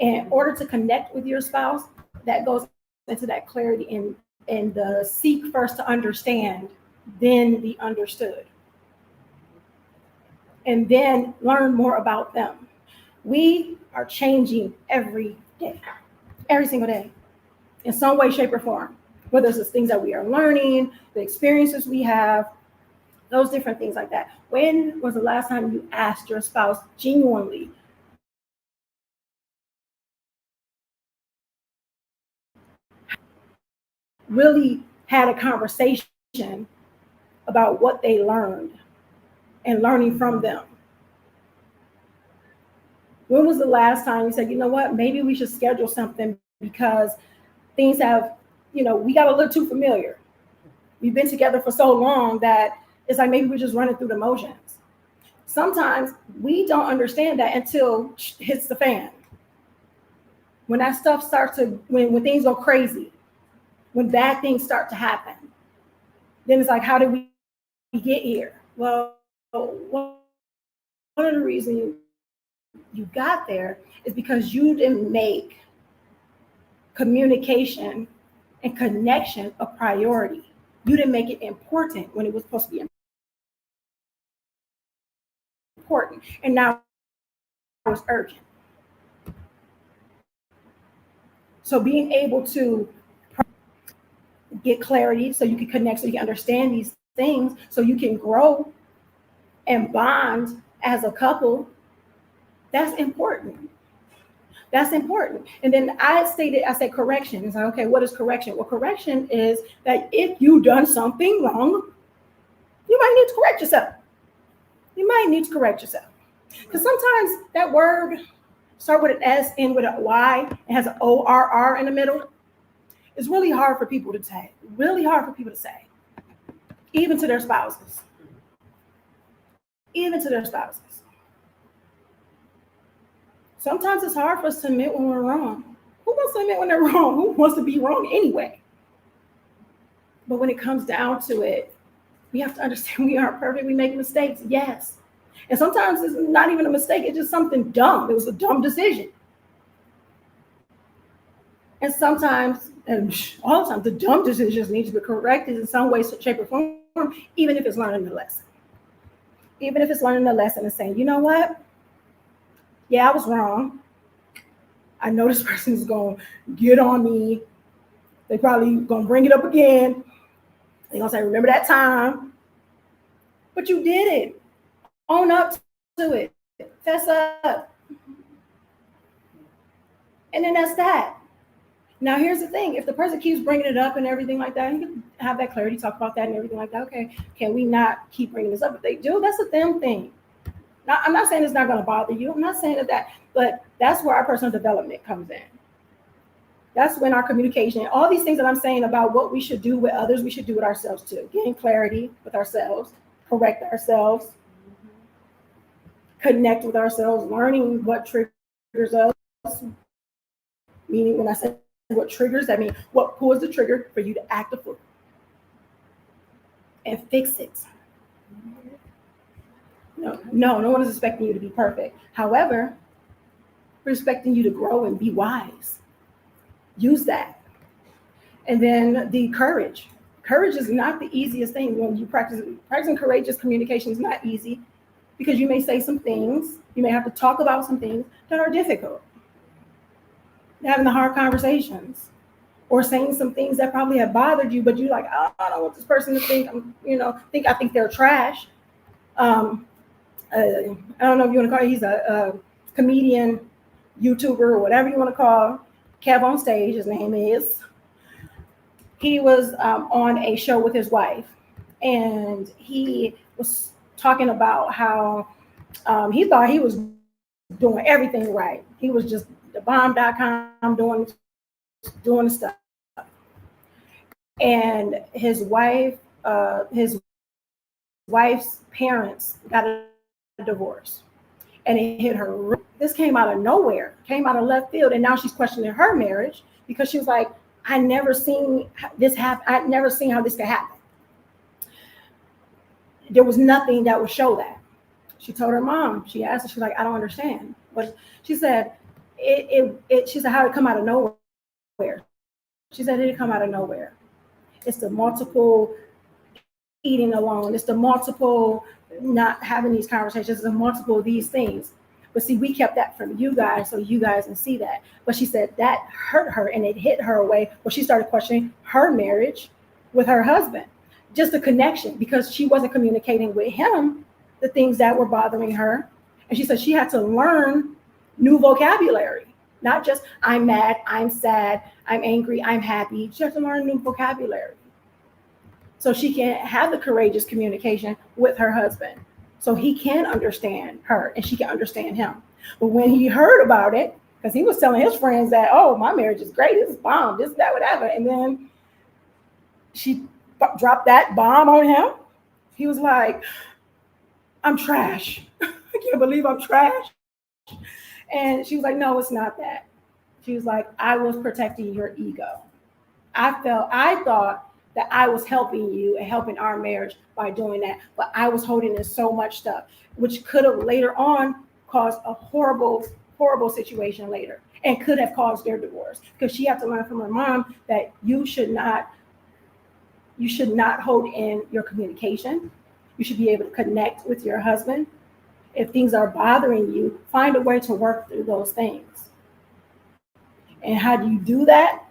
In order to connect with your spouse, that goes into that clarity and the seek first to understand, then be understood. And then learn more about them. We are changing every day, every single day, in some way, shape, or form. Whether it's the things that we are learning, the experiences we have, those different things like that. When was the last time you asked your spouse genuinely, really had a conversation about what they learned and learning from them? When was the last time you said, you know what, maybe we should schedule something because things have, we got a little too familiar. We've been together for so long that it's like maybe we're just running through the motions. Sometimes we don't understand that until it hits the fan. When that stuff starts to, when things go crazy, when bad things start to happen, then it's like, how did we get here? Well, one of the reasons you got there is because you didn't make communication and connection a priority. You didn't make it important when it was supposed to be important. And now it's urgent. So being able to get clarity so you can connect, so you can understand these things, so you can grow and bond as a couple, that's important. That's important. And then I said correction. It's like, okay, what is correction? Well, correction is that if you've done something wrong, you might need to correct yourself. You might need to correct yourself. Because sometimes that word start with an S, end with a Y, and has an ORR in the middle. It's really hard for people to say. Really hard for people to say. Even to their spouses. Even to their spouses. Sometimes it's hard for us to admit when we're wrong. Who wants to admit when they're wrong? Who wants to be wrong anyway? But when it comes down to it, we have to understand we aren't perfect. We make mistakes, yes. And sometimes it's not even a mistake. It's just something dumb. It was a dumb decision. And sometimes, and all the time, the dumb decisions need to be corrected in some way, shape, or form, even if it's learning the lesson. Even if it's learning the lesson and saying, you know what? Yeah, I was wrong. I know this person's going to get on me. They probably going to bring it up again. They're going to say, remember that time? But you did it. Own up to it. Fess up. And then that's that. Now, here's the thing. If the person keeps bringing it up and everything like that, you can have that clarity, talk about that and everything like that. Okay, can we not keep bringing this up? If they do, that's a them thing. Now, I'm not saying it's not going to bother you. I'm not saying that, but that's where our personal development comes in. That's when our communication, all these things that I'm saying about what we should do with others, we should do with ourselves too. Gain clarity with ourselves, correct ourselves, connect with ourselves, learning what triggers us. Meaning when I say what triggers, I mean what pulls the trigger for you to act a fool and fix it. No one is expecting you to be perfect. However, We're expecting you to grow and be wise. Use that. And then the courage. Courage is not the easiest thing when you practicing courageous communication is not easy, because you may say some things, you may have to talk about some things that are difficult. Having the hard conversations, or saying some things that probably have bothered you, but you're like, oh, I don't want this person to think I think they're trash. I don't know if you want to call it, he's a comedian, YouTuber, or whatever you want to call Kev on Stage, his name is. He was on a show with his wife, and he was talking about how he thought he was doing everything right. He was just the bomb.com doing the stuff. And his wife's parents got a divorce, and it hit her. This came out of nowhere, came out of left field, and now she's questioning her marriage because she was like, I never seen this happen. I never seen how this could happen. There was nothing that would show that. She told her mom. She asked her. She's like, I don't understand. But she said, she said, how did it come out of nowhere? She said, it didn't come out of nowhere. It's the multiple eating alone. It's the multiple not having these conversations. It's the multiple of these things. But see, we kept that from you guys so you guys can see that. But she said that hurt her, and it hit her away where she started questioning her marriage with her husband. Just a connection, because she wasn't communicating with him the things that were bothering her. And she said she had to learn new vocabulary, not just I'm mad, I'm sad, I'm angry, I'm happy. She has to learn new vocabulary so she can have the courageous communication with her husband, so he can understand her and she can understand him. But when he heard about it, because he was telling his friends that, oh, my marriage is great, this is bomb, this, that, whatever. And then she dropped that bomb on him. He was like, I'm trash. I can't believe I'm trash. And she was like, no, it's not that. She was like, I was protecting your ego. I thought that I was helping you and helping our marriage by doing that. But I was holding in so much stuff, which could have later on caused a horrible, horrible situation later, and could have caused their divorce, because she had to learn from her mom that you should not hold in your communication. You should be able to connect with your husband. If things are bothering you, find a way to work through those things. And how do you do that?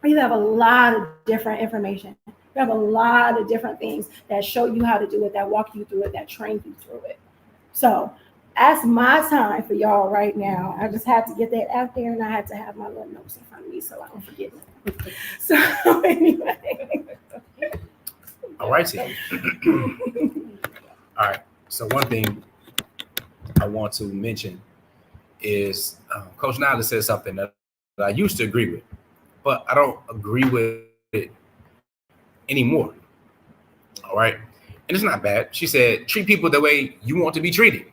You have a lot of different information. You have a lot of different things that show you how to do it, that walk you through it, that train you through it. So that's my time for y'all right now. I just had to get that out there, and I had to have my little notes in front of me so I don't forget it. So anyway. All right, team. All right. So one thing I want to mention is Coach Nyla said something that I used to agree with, but I don't agree with it anymore. All right. And it's not bad. She said, treat people the way you want to be treated.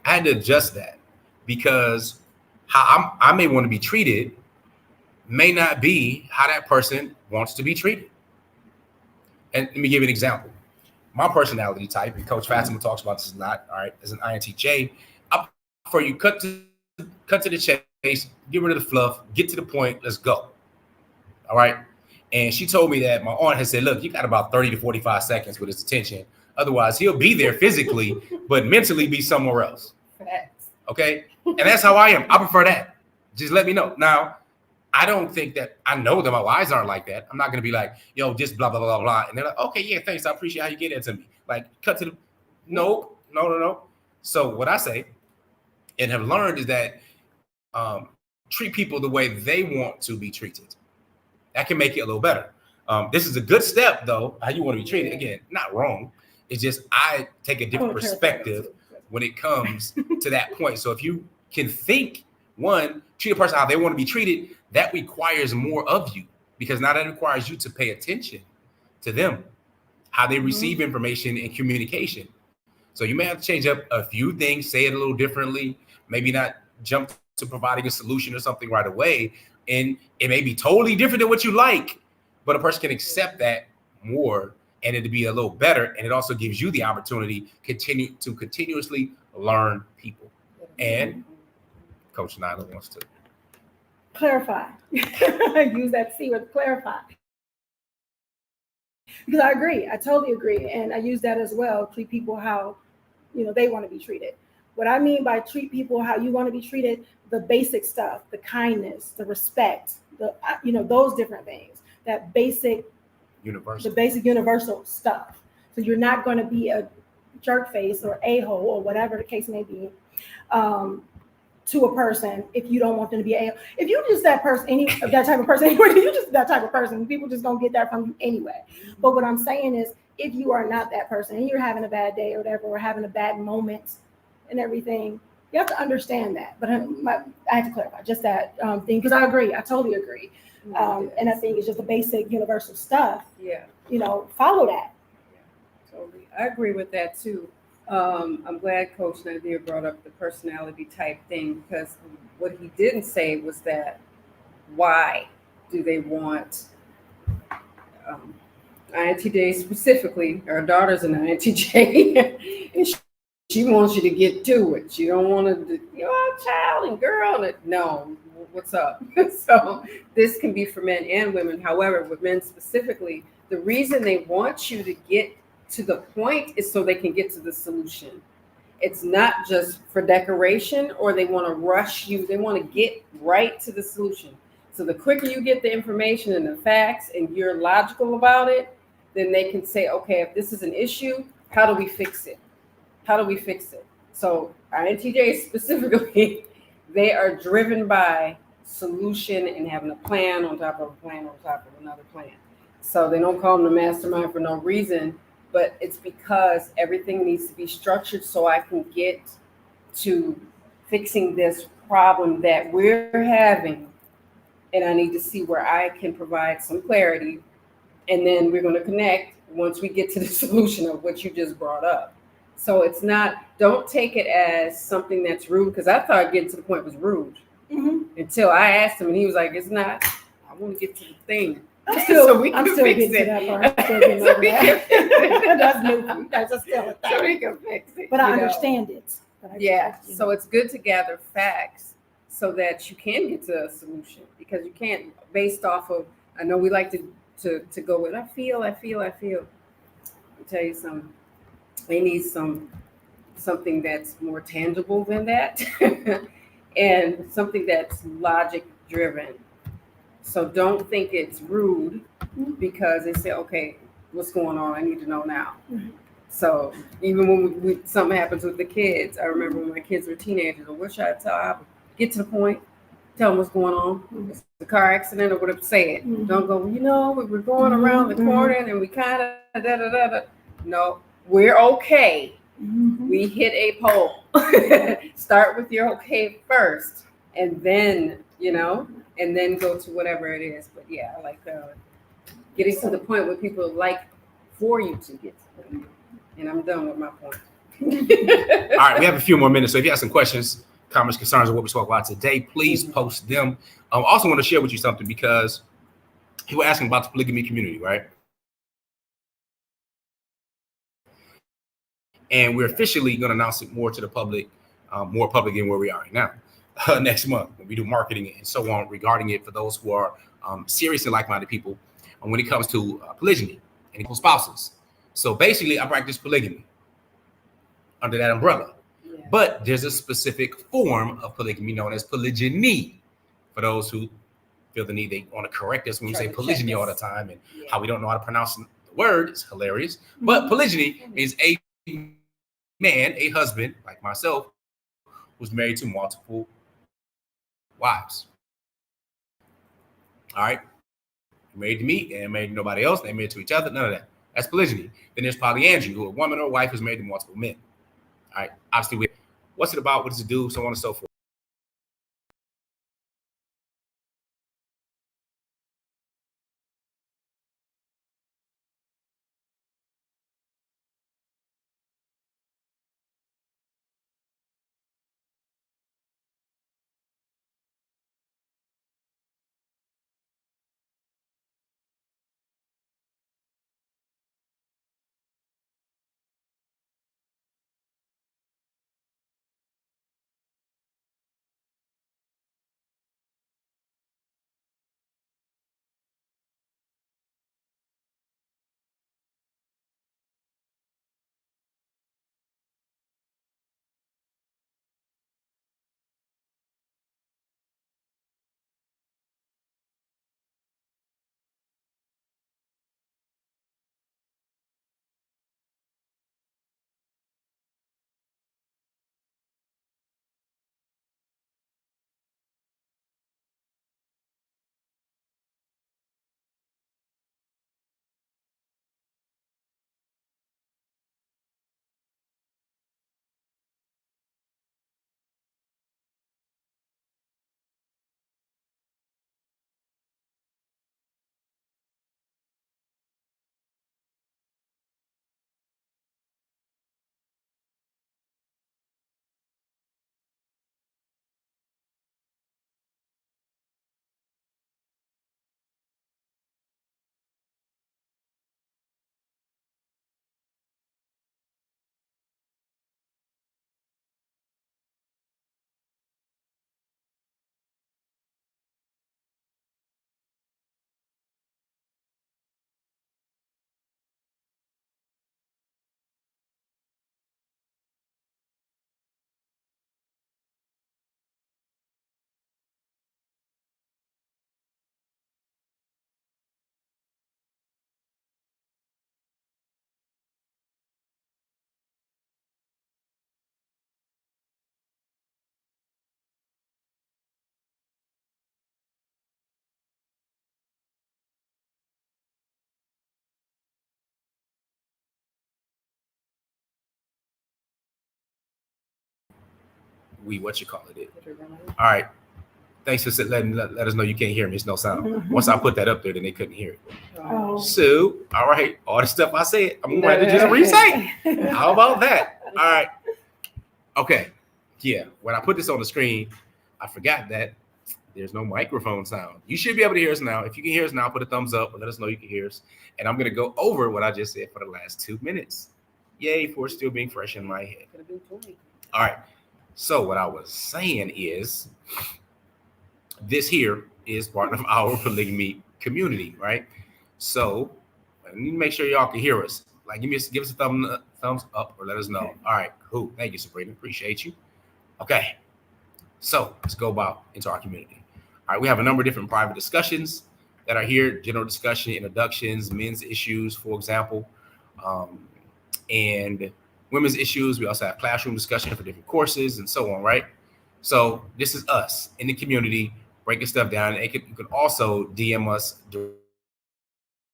I had to adjust that, because how I may want to be treated may not be how that person wants to be treated. And let me give you an example. My personality type, and Coach Fatimah talks about this a lot, all right, as an INTJ, I prefer you cut to the chase, get rid of the fluff, get to the point, let's go. All right. And she told me that my aunt had said, look, you got about 30 to 45 seconds with his attention. Otherwise, he'll be there physically, but mentally be somewhere else. Okay. And that's how I am. I prefer that. Just let me know. Now, I don't think that I know that my wives aren't like that. I'm not going to be like, yo, just blah, blah, blah, blah. And they're like, okay, yeah, thanks. I appreciate how you get that to me. Like, cut to the, no. So what I say and have learned is that treat people the way they want to be treated. That can make it a little better. This is a good step, though, how you want to be treated. Again, not wrong. It's just I take a different perspective when it comes to that point. So if you can think, one, treat a person how they want to be treated, that requires more of you, because now that requires you to pay attention to them, how they receive information and communication. So you may have to change up a few things, say it a little differently, maybe not jump to providing a solution or something right away. And it may be totally different than what you like, but a person can accept that more and it'll be a little better. And it also gives you the opportunity to continuously learn people. And Coach Nyla wants to clarify. Use that C word, clarify. Because I agree, I totally agree, and I use that as well. Treat people how they want to be treated. What I mean by treat people how you want to be treated, the basic stuff, the kindness, the respect, those different things, that basic, universal. the basic universal stuff. So you're not going to be a jerk face or a-hole or whatever the case may be. To a person if you don't want them to be if you just that person, that type of person anyway, you just that type of person, people just don't get that from you anyway. But what I'm saying is, if you are not that person and you're having a bad day or whatever, or having a bad moment and everything, you have to understand that. But I have to clarify just that thing, because I agree, I totally agree. And I think it's just the basic universal stuff. Yeah. Follow that. Yeah, totally. I agree with that too. I'm glad Coach Nazir brought up the personality type thing, because what he didn't say was that why do they want INTJ specifically? Our daughter's an INTJ, and she wants you to get to it. She don't want to, child and girl. And no, what's up? So this can be for men and women. However, with men specifically, the reason they want you to get to the point is so they can get to the solution. It's not just for decoration, or they want to rush you. They want to get right to the solution. So the quicker you get the information and the facts and you're logical about it, then they can say, okay, if this is an issue, how do we fix it? How do we fix it? So INTJs specifically, they are driven by solution and having a plan on top of a plan on top of another plan. So they don't call them the mastermind for no reason, but it's because everything needs to be structured so I can get to fixing this problem that we're having. And I need to see where I can provide some clarity. And then we're going to connect once we get to the solution of what you just brought up. So it's not, don't take it as something that's rude, because I thought getting to the point was rude until I asked him, and he was like, it's not. I want to get to the thing. I'm still fix getting it. to that part. I'm still getting over that. That's new. That's still a thing. So we can fix it. But I understand it. So it's good to gather facts so that you can get to a solution, because you can't, based off of, I know we like to go with, I feel. I'll tell you something. They need something that's more tangible than that, and something that's logic driven. So don't think it's rude because they say, okay, what's going on? I need to know now. So even when something happens with the kids, I remember when my kids were teenagers, I wish I'd get to the point, tell them what's going on. It's a car accident or whatever, say it. Don't go, we were going around the corner and we kind of da-da-da-da. No, we're okay. We hit a pole. Start with your okay first, and then, and then go to whatever it is. But yeah, I like getting to the point where people like for you to get to them. And I'm done with my point. All right, we have a few more minutes. So if you have some questions, comments, concerns on what we spoke about today, please post them. I also want to share with you something, because people were asking about the polygamy community, right? And we're officially going to announce it more to the public, more public than where we are right now, next month, when we do marketing and so on regarding it for those who are serious and like-minded people when it comes to polygyny and equal spouses. So basically, I practice polygamy under that umbrella. Yeah. But there's a specific form of polygamy known as polygyny. For those who feel the need, they want to correct us when we say polygyny all the time, and how we don't know how to pronounce the word. It's hilarious. But polygyny is a man, a husband like myself, who's married to multiple wives. All right. Married to me and married to nobody else. They married to each other. None of that. That's polygyny. Then there's polyandry, who a woman or a wife is married to multiple men. All right. Obviously, what's it about? What does it do? So on and so forth. what you call it. All right. Thanks for let us know you can't hear me. It's no sound. Once I put that up there, then they couldn't hear it. Oh. So, all right, all the stuff I said, I'm going to just recite. How about that? All right. Okay. Yeah. When I put this on the screen, I forgot that there's no microphone sound. You should be able to hear us now. If you can hear us now, put a thumbs up and let us know you can hear us. And I'm going to go over what I just said for the last 2 minutes. Yay, for it still being fresh in my head. All right. So what I was saying is, this here is part of our polygamy community, right? So let me make sure y'all can hear us. Like, give us a thumbs up or let us know. All right, cool. Thank you, Sabrina. Appreciate you. Okay. So let's go into our community. All right, we have a number of different private discussions that are here, general discussion, introductions, men's issues, for example, and women's issues. We also have classroom discussion for different courses and so on, right? So this is us in the community breaking stuff down. And you can also DM us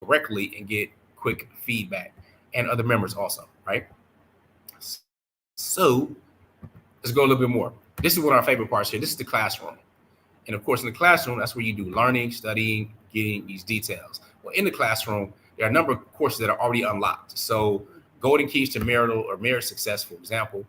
directly and get quick feedback, and other members also, right? So let's go a little bit more. This is one of our favorite parts here. This is the classroom. And of course, in the classroom, that's where you do learning, studying, getting these details. Well, in the classroom, there are a number of courses that are already unlocked. So golden keys to marital or marriage success, for example,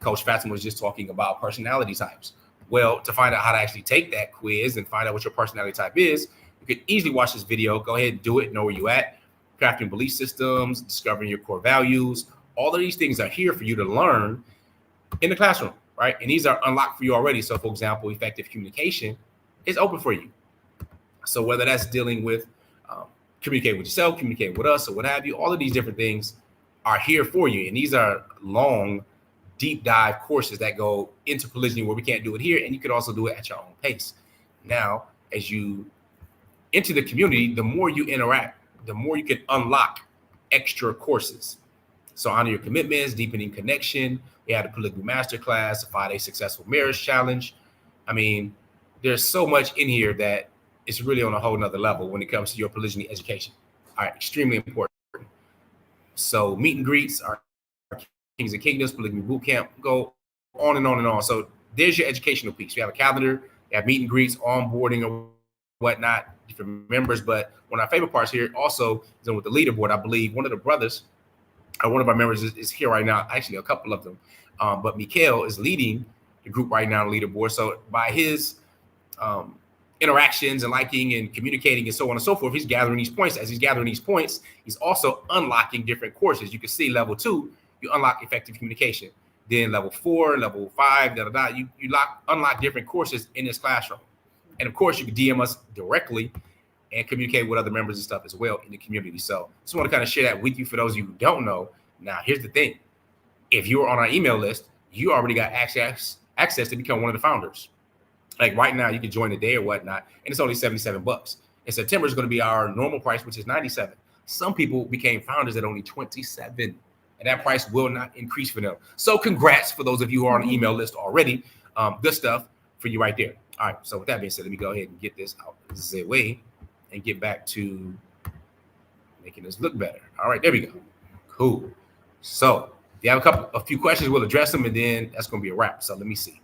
Coach Fatimah was just talking about personality types. Well, to find out how to actually take that quiz and find out what your personality type is, you could easily watch this video. Go ahead and do it, know where you're at. Crafting belief systems, discovering your core values. All of these things are here for you to learn in the classroom, right? And these are unlocked for you already. So, for example, effective communication is open for you. So whether that's dealing with communicating with yourself, communicating with us, or what have you, all of these different things are here for you. And these are long, deep dive courses that go into polygyny where we can't do it here, and you could also do it at your own pace. Now, as you enter the community, the more you interact, the more you can unlock extra courses. So honor your commitments, deepening connection. We had a polygamy masterclass, a 5-day successful marriage challenge. I mean, there's so much in here that it's really on a whole nother level when it comes to your polygyny education. All right, extremely important. So meet and greets, our Kings and Kingdoms, Polygamy Bootcamp, go on and on and on. So there's your educational piece. We have a calendar, we have meet and greets, onboarding or whatnot, different members. But one of our favorite parts here also is with the leaderboard. I believe one of the brothers, or one of our members is here right now, actually a couple of them. But Mikhail is leading the group right now on the leaderboard. So by his interactions and liking and communicating and so on and so forth, he's gathering these points. As he's gathering these points, he's also unlocking different courses. You can see level 2, you unlock effective communication. Then level 4, level 5, you unlock different courses in this classroom. And of course, you can DM us directly and communicate with other members and stuff as well in the community. So just want to kind of share that with you for those of you who don't know. Now, here's the thing. If you're on our email list, you already got access to become one of the founders. Like right now, you can join today or whatnot, and it's only $77. In September is going to be our normal price, which is $97. Some people became founders at only $27, and that price will not increase for them. So congrats for those of you who are on the email list already. Good stuff for you right there. All right, so with that being said, let me go ahead and get this out of the way and get back to making this look better. All right, there we go. Cool. So if you have a few questions, we'll address them, and then that's going to be a wrap. So let me see.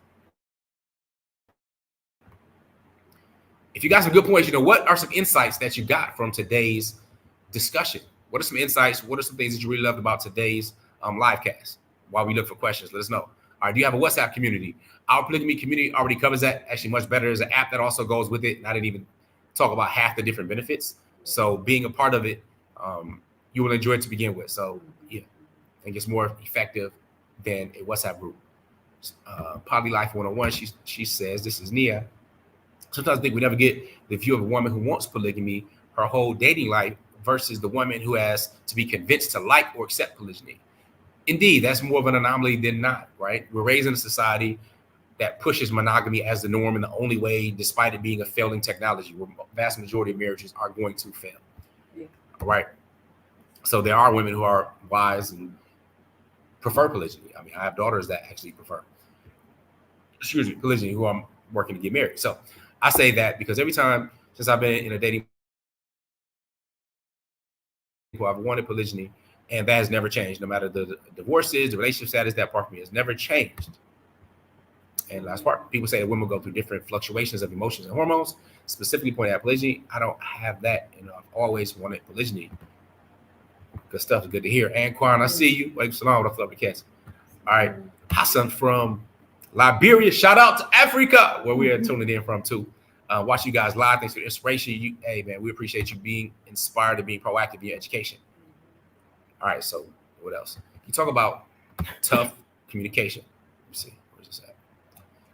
If you got some good points, what are some insights that you got from today's discussion? What are some insights? What are some things that you really loved about today's live cast? While we look for questions, let us know. All right, do you have a WhatsApp community? Our polygamy community already covers that. Actually, much better. There's an app that also goes with it. And I didn't even talk about half the different benefits. So being a part of it, you will enjoy it to begin with. So yeah, I think it's more effective than a WhatsApp group. Poly Life 101, she says, this is Nia. Sometimes I think we never get the view of a woman who wants polygamy her whole dating life versus the woman who has to be convinced to like or accept polygyny. Indeed, that's more of an anomaly than not, right? We're raised in a society that pushes monogamy as the norm and the only way, despite it being a failing technology, where the vast majority of marriages are going to fail. Yeah. All right. So there are women who are wise and prefer polygyny. I mean, I have daughters that actually prefer, polygyny, who I'm working to get married. So I say that because every time since I've been in a dating, I've wanted polygyny, and that has never changed. No matter the divorces, the relationship status, that part for me has never changed. And last part, people say that women go through different fluctuations of emotions and hormones, specifically pointing at polygyny. I don't have that. I've always wanted polygyny. Good stuff. Good to hear. Anquan, I see you. Wait, salam. What's up, the cats? All right. Hassan from Liberia. Shout out to Africa, where we are tuning in from too. Watch you guys live. Thanks for the inspiration. Hey, man, we appreciate you being inspired and being proactive in your education. All right. So what else? You talk about tough communication. Let me see. Where's this at?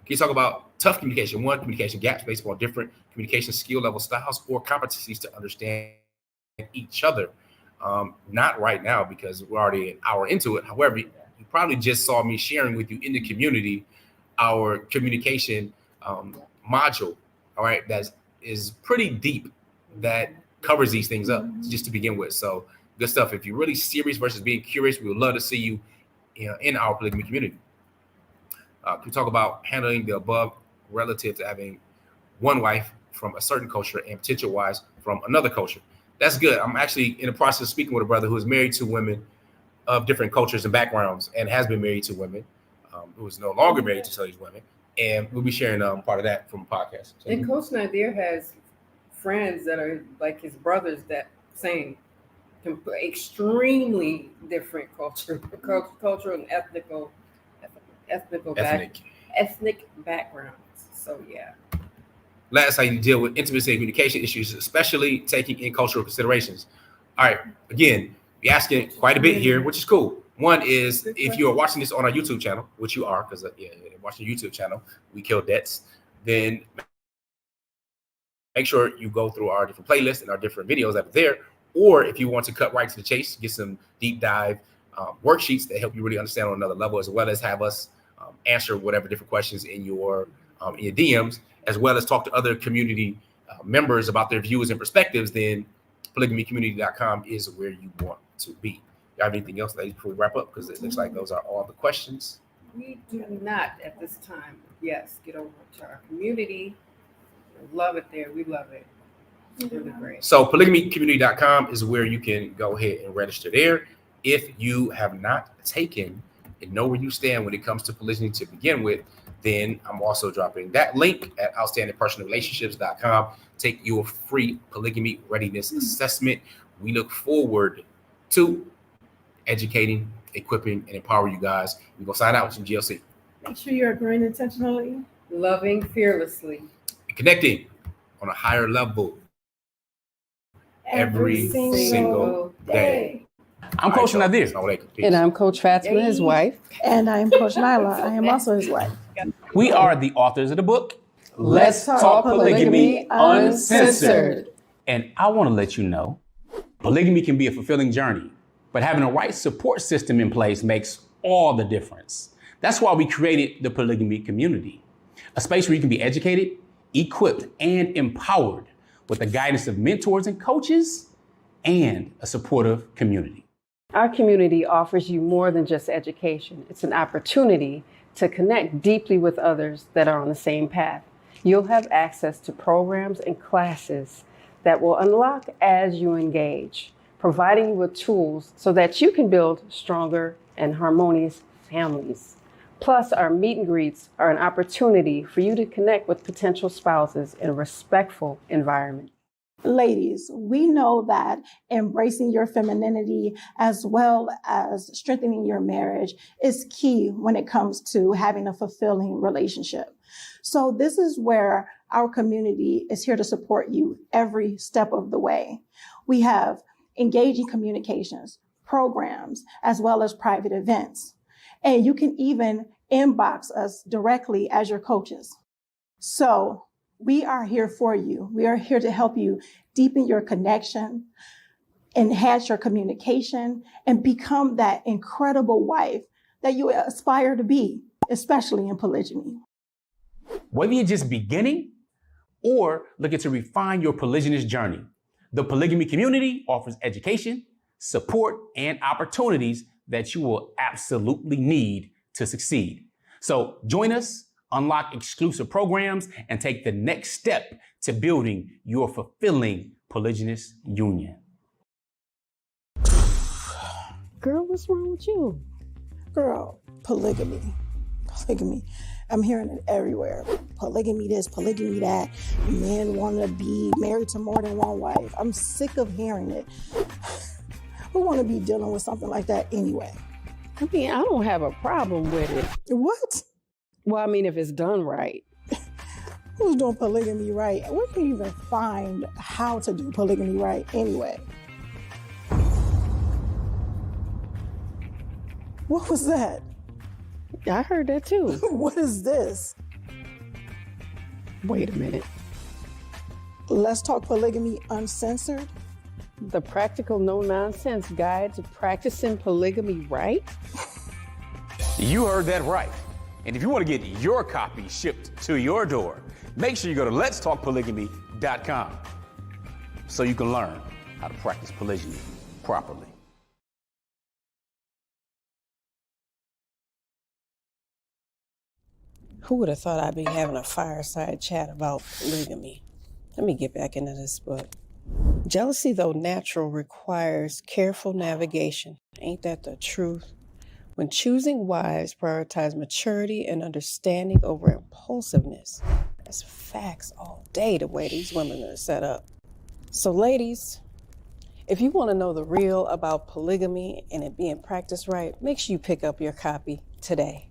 Can you talk about tough communication? One, communication gaps based on different communication skill level styles or competencies to understand each other. Not right now because we're already an hour into it. However, you probably just saw me sharing with you in the community our communication module. All right, that is pretty deep, that covers these things up just to begin with. So good stuff. If you're really serious versus being curious, we would love to see you, in our polygamy community. We talk about handling the above relative to having one wife from a certain culture and potential wives from another culture. That's good. I'm actually in the process of speaking with a brother who is married to women of different cultures and backgrounds and has been married to women, who is no longer married to these women. And we'll be sharing part of that from a podcast. So, and Coach Nazir has friends that are like his brothers that same extremely different cultural and ethnic backgrounds. So yeah. Last, how you deal with intimacy and communication issues, especially taking in cultural considerations. All right, again, you're asking quite a bit here, which is cool. One is if you are watching this on our YouTube channel, which you are, because watching the YouTube channel, we kill debts, then make sure you go through our different playlists and our different videos that are there. Or if you want to cut right to the chase, get some deep dive worksheets that help you really understand on another level, as well as have us answer whatever different questions in your DMs, as well as talk to other community members about their views and perspectives, then polygamycommunity.com is where you want to be. You have anything else before we wrap up? Because it looks like those are all the questions. We do not at this time. Yes, get over to our community. Love it there. We love it. It's really great. So polygamycommunity.com is where you can go ahead and register there. If you have not taken and know where you stand when it comes to polygyny to begin with, then I'm also dropping that link at outstandingpersonalrelationships.com. Take your free polygamy readiness assessment. We look forward to educating, equipping, and empowering you guys. We're going to sign out with some GLC. Make sure you're growing intentionally, loving fearlessly, connecting on a higher level every single day. I'm Coach Nazir. And I'm Coach Fatimah, his wife. And I'm Coach Nyla. I am also his wife. We are the authors of the book, Let's Talk Polygamy Uncensored. And I want to let you know, polygamy can be a fulfilling journey, but having a right support system in place makes all the difference. That's why we created the polygamy community, a space where you can be educated, equipped, and empowered with the guidance of mentors and coaches and a supportive community. Our community offers you more than just education. It's an opportunity to connect deeply with others that are on the same path. You'll have access to programs and classes that will unlock as you engage, providing you with tools so that you can build stronger and harmonious families. Plus, our meet and greets are an opportunity for you to connect with potential spouses in a respectful environment. Ladies, we know that embracing your femininity as well as strengthening your marriage is key when it comes to having a fulfilling relationship. So this is where our community is here to support you every step of the way. We have engaging communications, programs, as well as private events. And you can even inbox us directly as your coaches. So we are here for you. We are here to help you deepen your connection, enhance your communication, and become that incredible wife that you aspire to be, especially in polygyny. Whether you're just beginning or looking to refine your polygynous journey, the polygamy community offers education, support, and opportunities that you will absolutely need to succeed. So join us, unlock exclusive programs, and take the next step to building your fulfilling polygynous union. Girl, what's wrong with you? Girl, polygamy. I'm hearing it everywhere. Polygamy this, polygamy that. Men want to be married to more than one wife. I'm sick of hearing it. Who want to be dealing with something like that anyway? I mean, I don't have a problem with it. What? Well, I mean, if it's done right. Who's doing polygamy right? Where can you even find how to do polygamy right anyway? What was that? I heard that too. What is this? Wait a minute. Let's Talk Polygamy Uncensored? The practical no-nonsense guide to practicing polygamy right? You heard that right. And if you want to get your copy shipped to your door, make sure you go to letstalkpolygamy.com so you can learn how to practice polygyny properly. Who would have thought I'd be having a fireside chat about polygamy? Let me get back into this book. Jealousy, though natural, requires careful navigation. Ain't that the truth? When choosing wives, prioritize maturity and understanding over impulsiveness. That's facts all day, the way these women are set up. So ladies, if you want to know the real about polygamy and it being practiced right, make sure you pick up your copy today.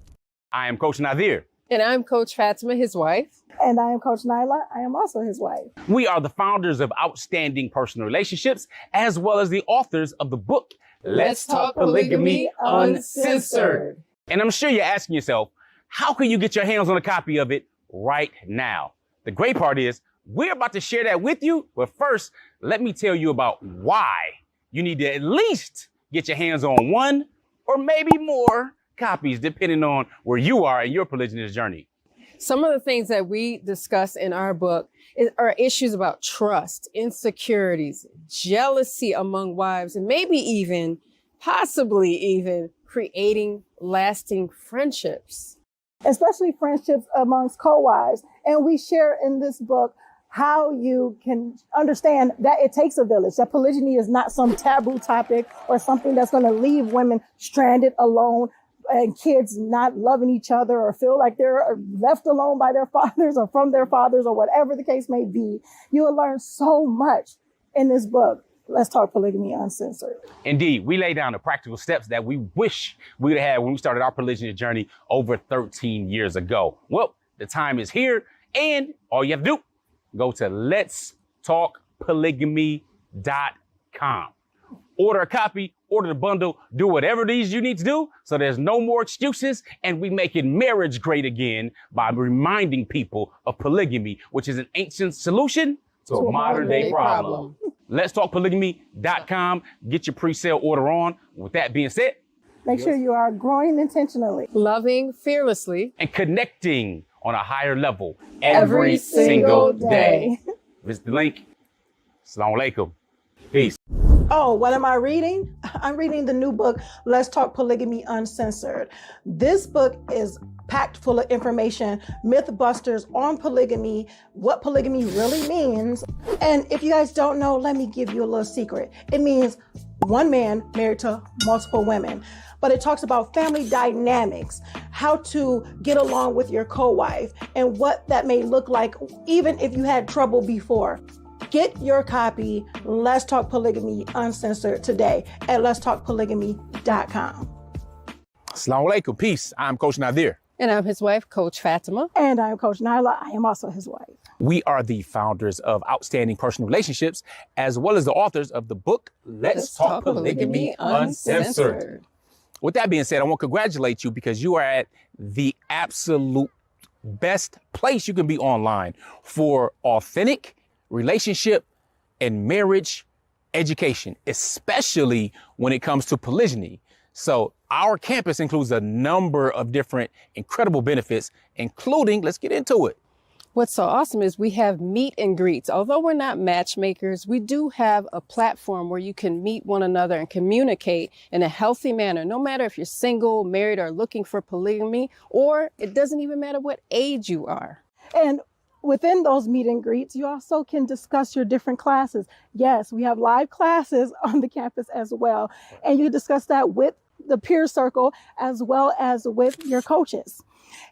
I am Coach Nazir. And I'm Coach Fatimah, his wife. And I am Coach Nyla. I am also his wife. We are the founders of Outstanding Personal Relationships, as well as the authors of the book, Let's Talk Polygamy Uncensored. And I'm sure you're asking yourself, how can you get your hands on a copy of it right now? The great part is, we're about to share that with you, but first, let me tell you about why you need to at least get your hands on one or maybe more copies, depending on where you are in your polygynous journey. Some of the things that we discuss in our book are issues about trust, insecurities, jealousy among wives, and maybe even, possibly even, creating lasting friendships. Especially friendships amongst co-wives. And we share in this book how you can understand that it takes a village, that polygyny is not some taboo topic or something that's going to leave women stranded alone and kids not loving each other or feel like they're left alone by their fathers or from their fathers or whatever the case may be. You will learn so much in this book. Let's Talk Polygamy Uncensored. Indeed, we lay down the practical steps that we wish we would have had when we started our polygynous journey over 13 years ago. Well, the time is here, and all you have to do, go to letstalkpolygamy.com. Order a copy, order the bundle, do whatever it is you need to do so there's no more excuses, and we making marriage great again by reminding people of polygamy, which is an ancient solution to a modern day problem. Let's talk polygamy.com. Get your pre-sale order on. With that being said, make sure you are growing intentionally, loving fearlessly, and connecting on a higher level every single day. Visit the link. Assalamu alaikum. Peace. Oh, what am I reading? I'm reading the new book, Let's Talk Polygamy Uncensored. This book is packed full of information, myth busters on polygamy, what polygamy really means. And if you guys don't know, let me give you a little secret. It means one man married to multiple women. But it talks about family dynamics, how to get along with your co-wife, and what that may look like even if you had trouble before. Get your copy, Let's Talk Polygamy Uncensored, today at letstalkpolygamy.com. Assalamu alaikum. Peace. I'm Coach Nazir. And I'm his wife, Coach Fatimah. And I'm Coach Nyla. I am also his wife. We are the founders of Outstanding Personal Relationships, as well as the authors of the book, Let's Talk Polygamy Uncensored. With that being said, I want to congratulate you because you are at the absolute best place you can be online for authentic relationship and marriage education, especially when it comes to polygyny. So our campus includes a number of different incredible benefits, including, let's get into it. What's so awesome is we have meet and greets. Although we're not matchmakers, we do have a platform where you can meet one another and communicate in a healthy manner, no matter if you're single, married, or looking for polygamy, or it doesn't even matter what age you are. And within those meet and greets, you also can discuss your different classes. Yes, we have live classes on the campus as well. And you can discuss that with the peer circle as well as with your coaches.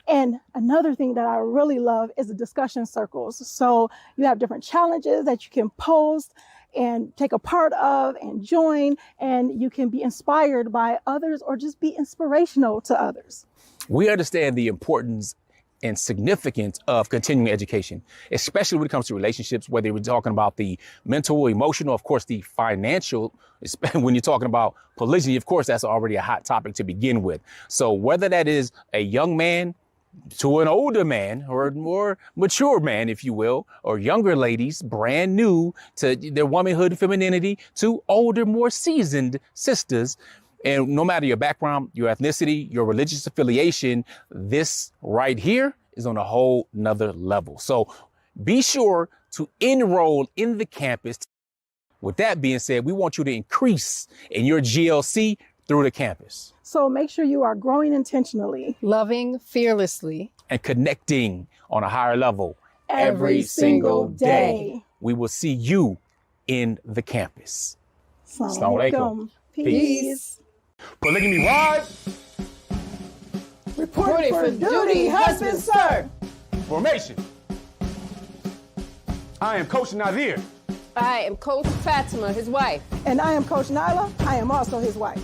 And another thing that I really love is the discussion circles. So you have different challenges that you can post and take a part of and join, and you can be inspired by others or just be inspirational to others. We understand the importance and significance of continuing education, especially when it comes to relationships, whether we're talking about the mental, emotional, of course, the financial. When you're talking about polygyny, of course, that's already a hot topic to begin with. So whether that is a young man to an older man or a more mature man, if you will, or younger ladies, brand new to their womanhood and femininity, to older, more seasoned sisters. And no matter your background, your ethnicity, your religious affiliation, this right here is on a whole nother level. So be sure to enroll in the campus. With that being said, we want you to increase in your GLC through the campus. So make sure you are growing intentionally, Loving fearlessly. And connecting on a higher level every single day. We will see you in the campus. Assalamu alaikum. Peace. Polygamy wide. Reporting for duty, husband, sir. Formation. I am Coach Nazir. I am Coach Fatimah, his wife. And I am Coach Nyla. I am also his wife.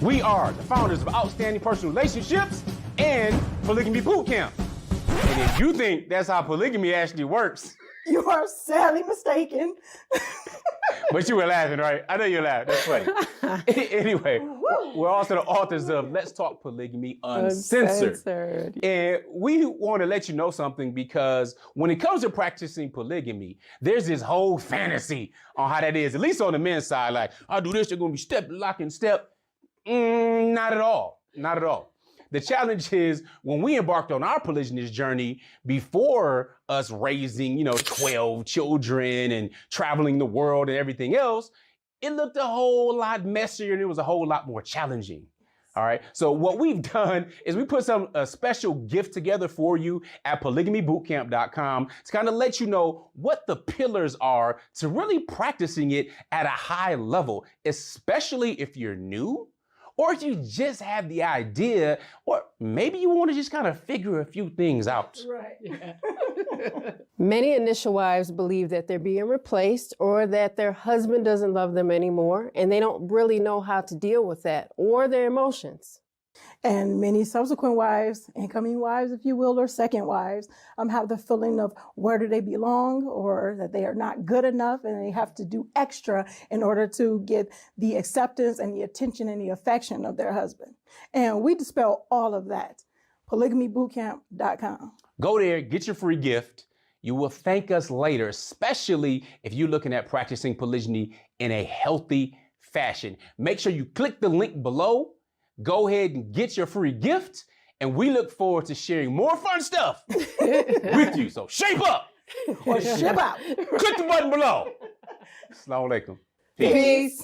We are the founders of Outstanding Personal Relationships and Polygamy Bootcamp. And if you think that's how polygamy actually works, You are sadly mistaken. but you were laughing, right? I know you're laughing. That's funny. Anyway, we're also the authors of Let's Talk Polygamy Uncensored. And we want to let you know something, because when it comes to practicing polygamy, there's this whole fantasy on how that is, at least on the men's side. Like, I'll do this, you're going to be step, lock, and step. Not at all. Not at all. The challenge is, when we embarked on our polygynous journey, before us raising, 12 children and traveling the world and everything else, it looked a whole lot messier and it was a whole lot more challenging. All right. So what we've done is we put a special gift together for you at polygamybootcamp.com to kind of let you know what the pillars are to really practicing it at a high level, especially if you're new, or if you just have the idea, or maybe you want to just kind of figure a few things out. Right. Yeah. Many initial wives believe that they're being replaced, or that their husband doesn't love them anymore, and they don't really know how to deal with that or their emotions. And many subsequent wives, incoming wives, if you will, or second wives, have the feeling of where do they belong, or that they are not good enough and they have to do extra in order to get the acceptance and the attention and the affection of their husband. And we dispel all of that. Polygamybootcamp.com. Go there, get your free gift. You will thank us later, especially if you're looking at practicing polygyny in a healthy fashion. Make sure you click the link below. Go ahead and get your free gift, and we look forward to sharing more fun stuff with you. So shape up Or ship out. click the button below. Assalamu alaikum. Peace.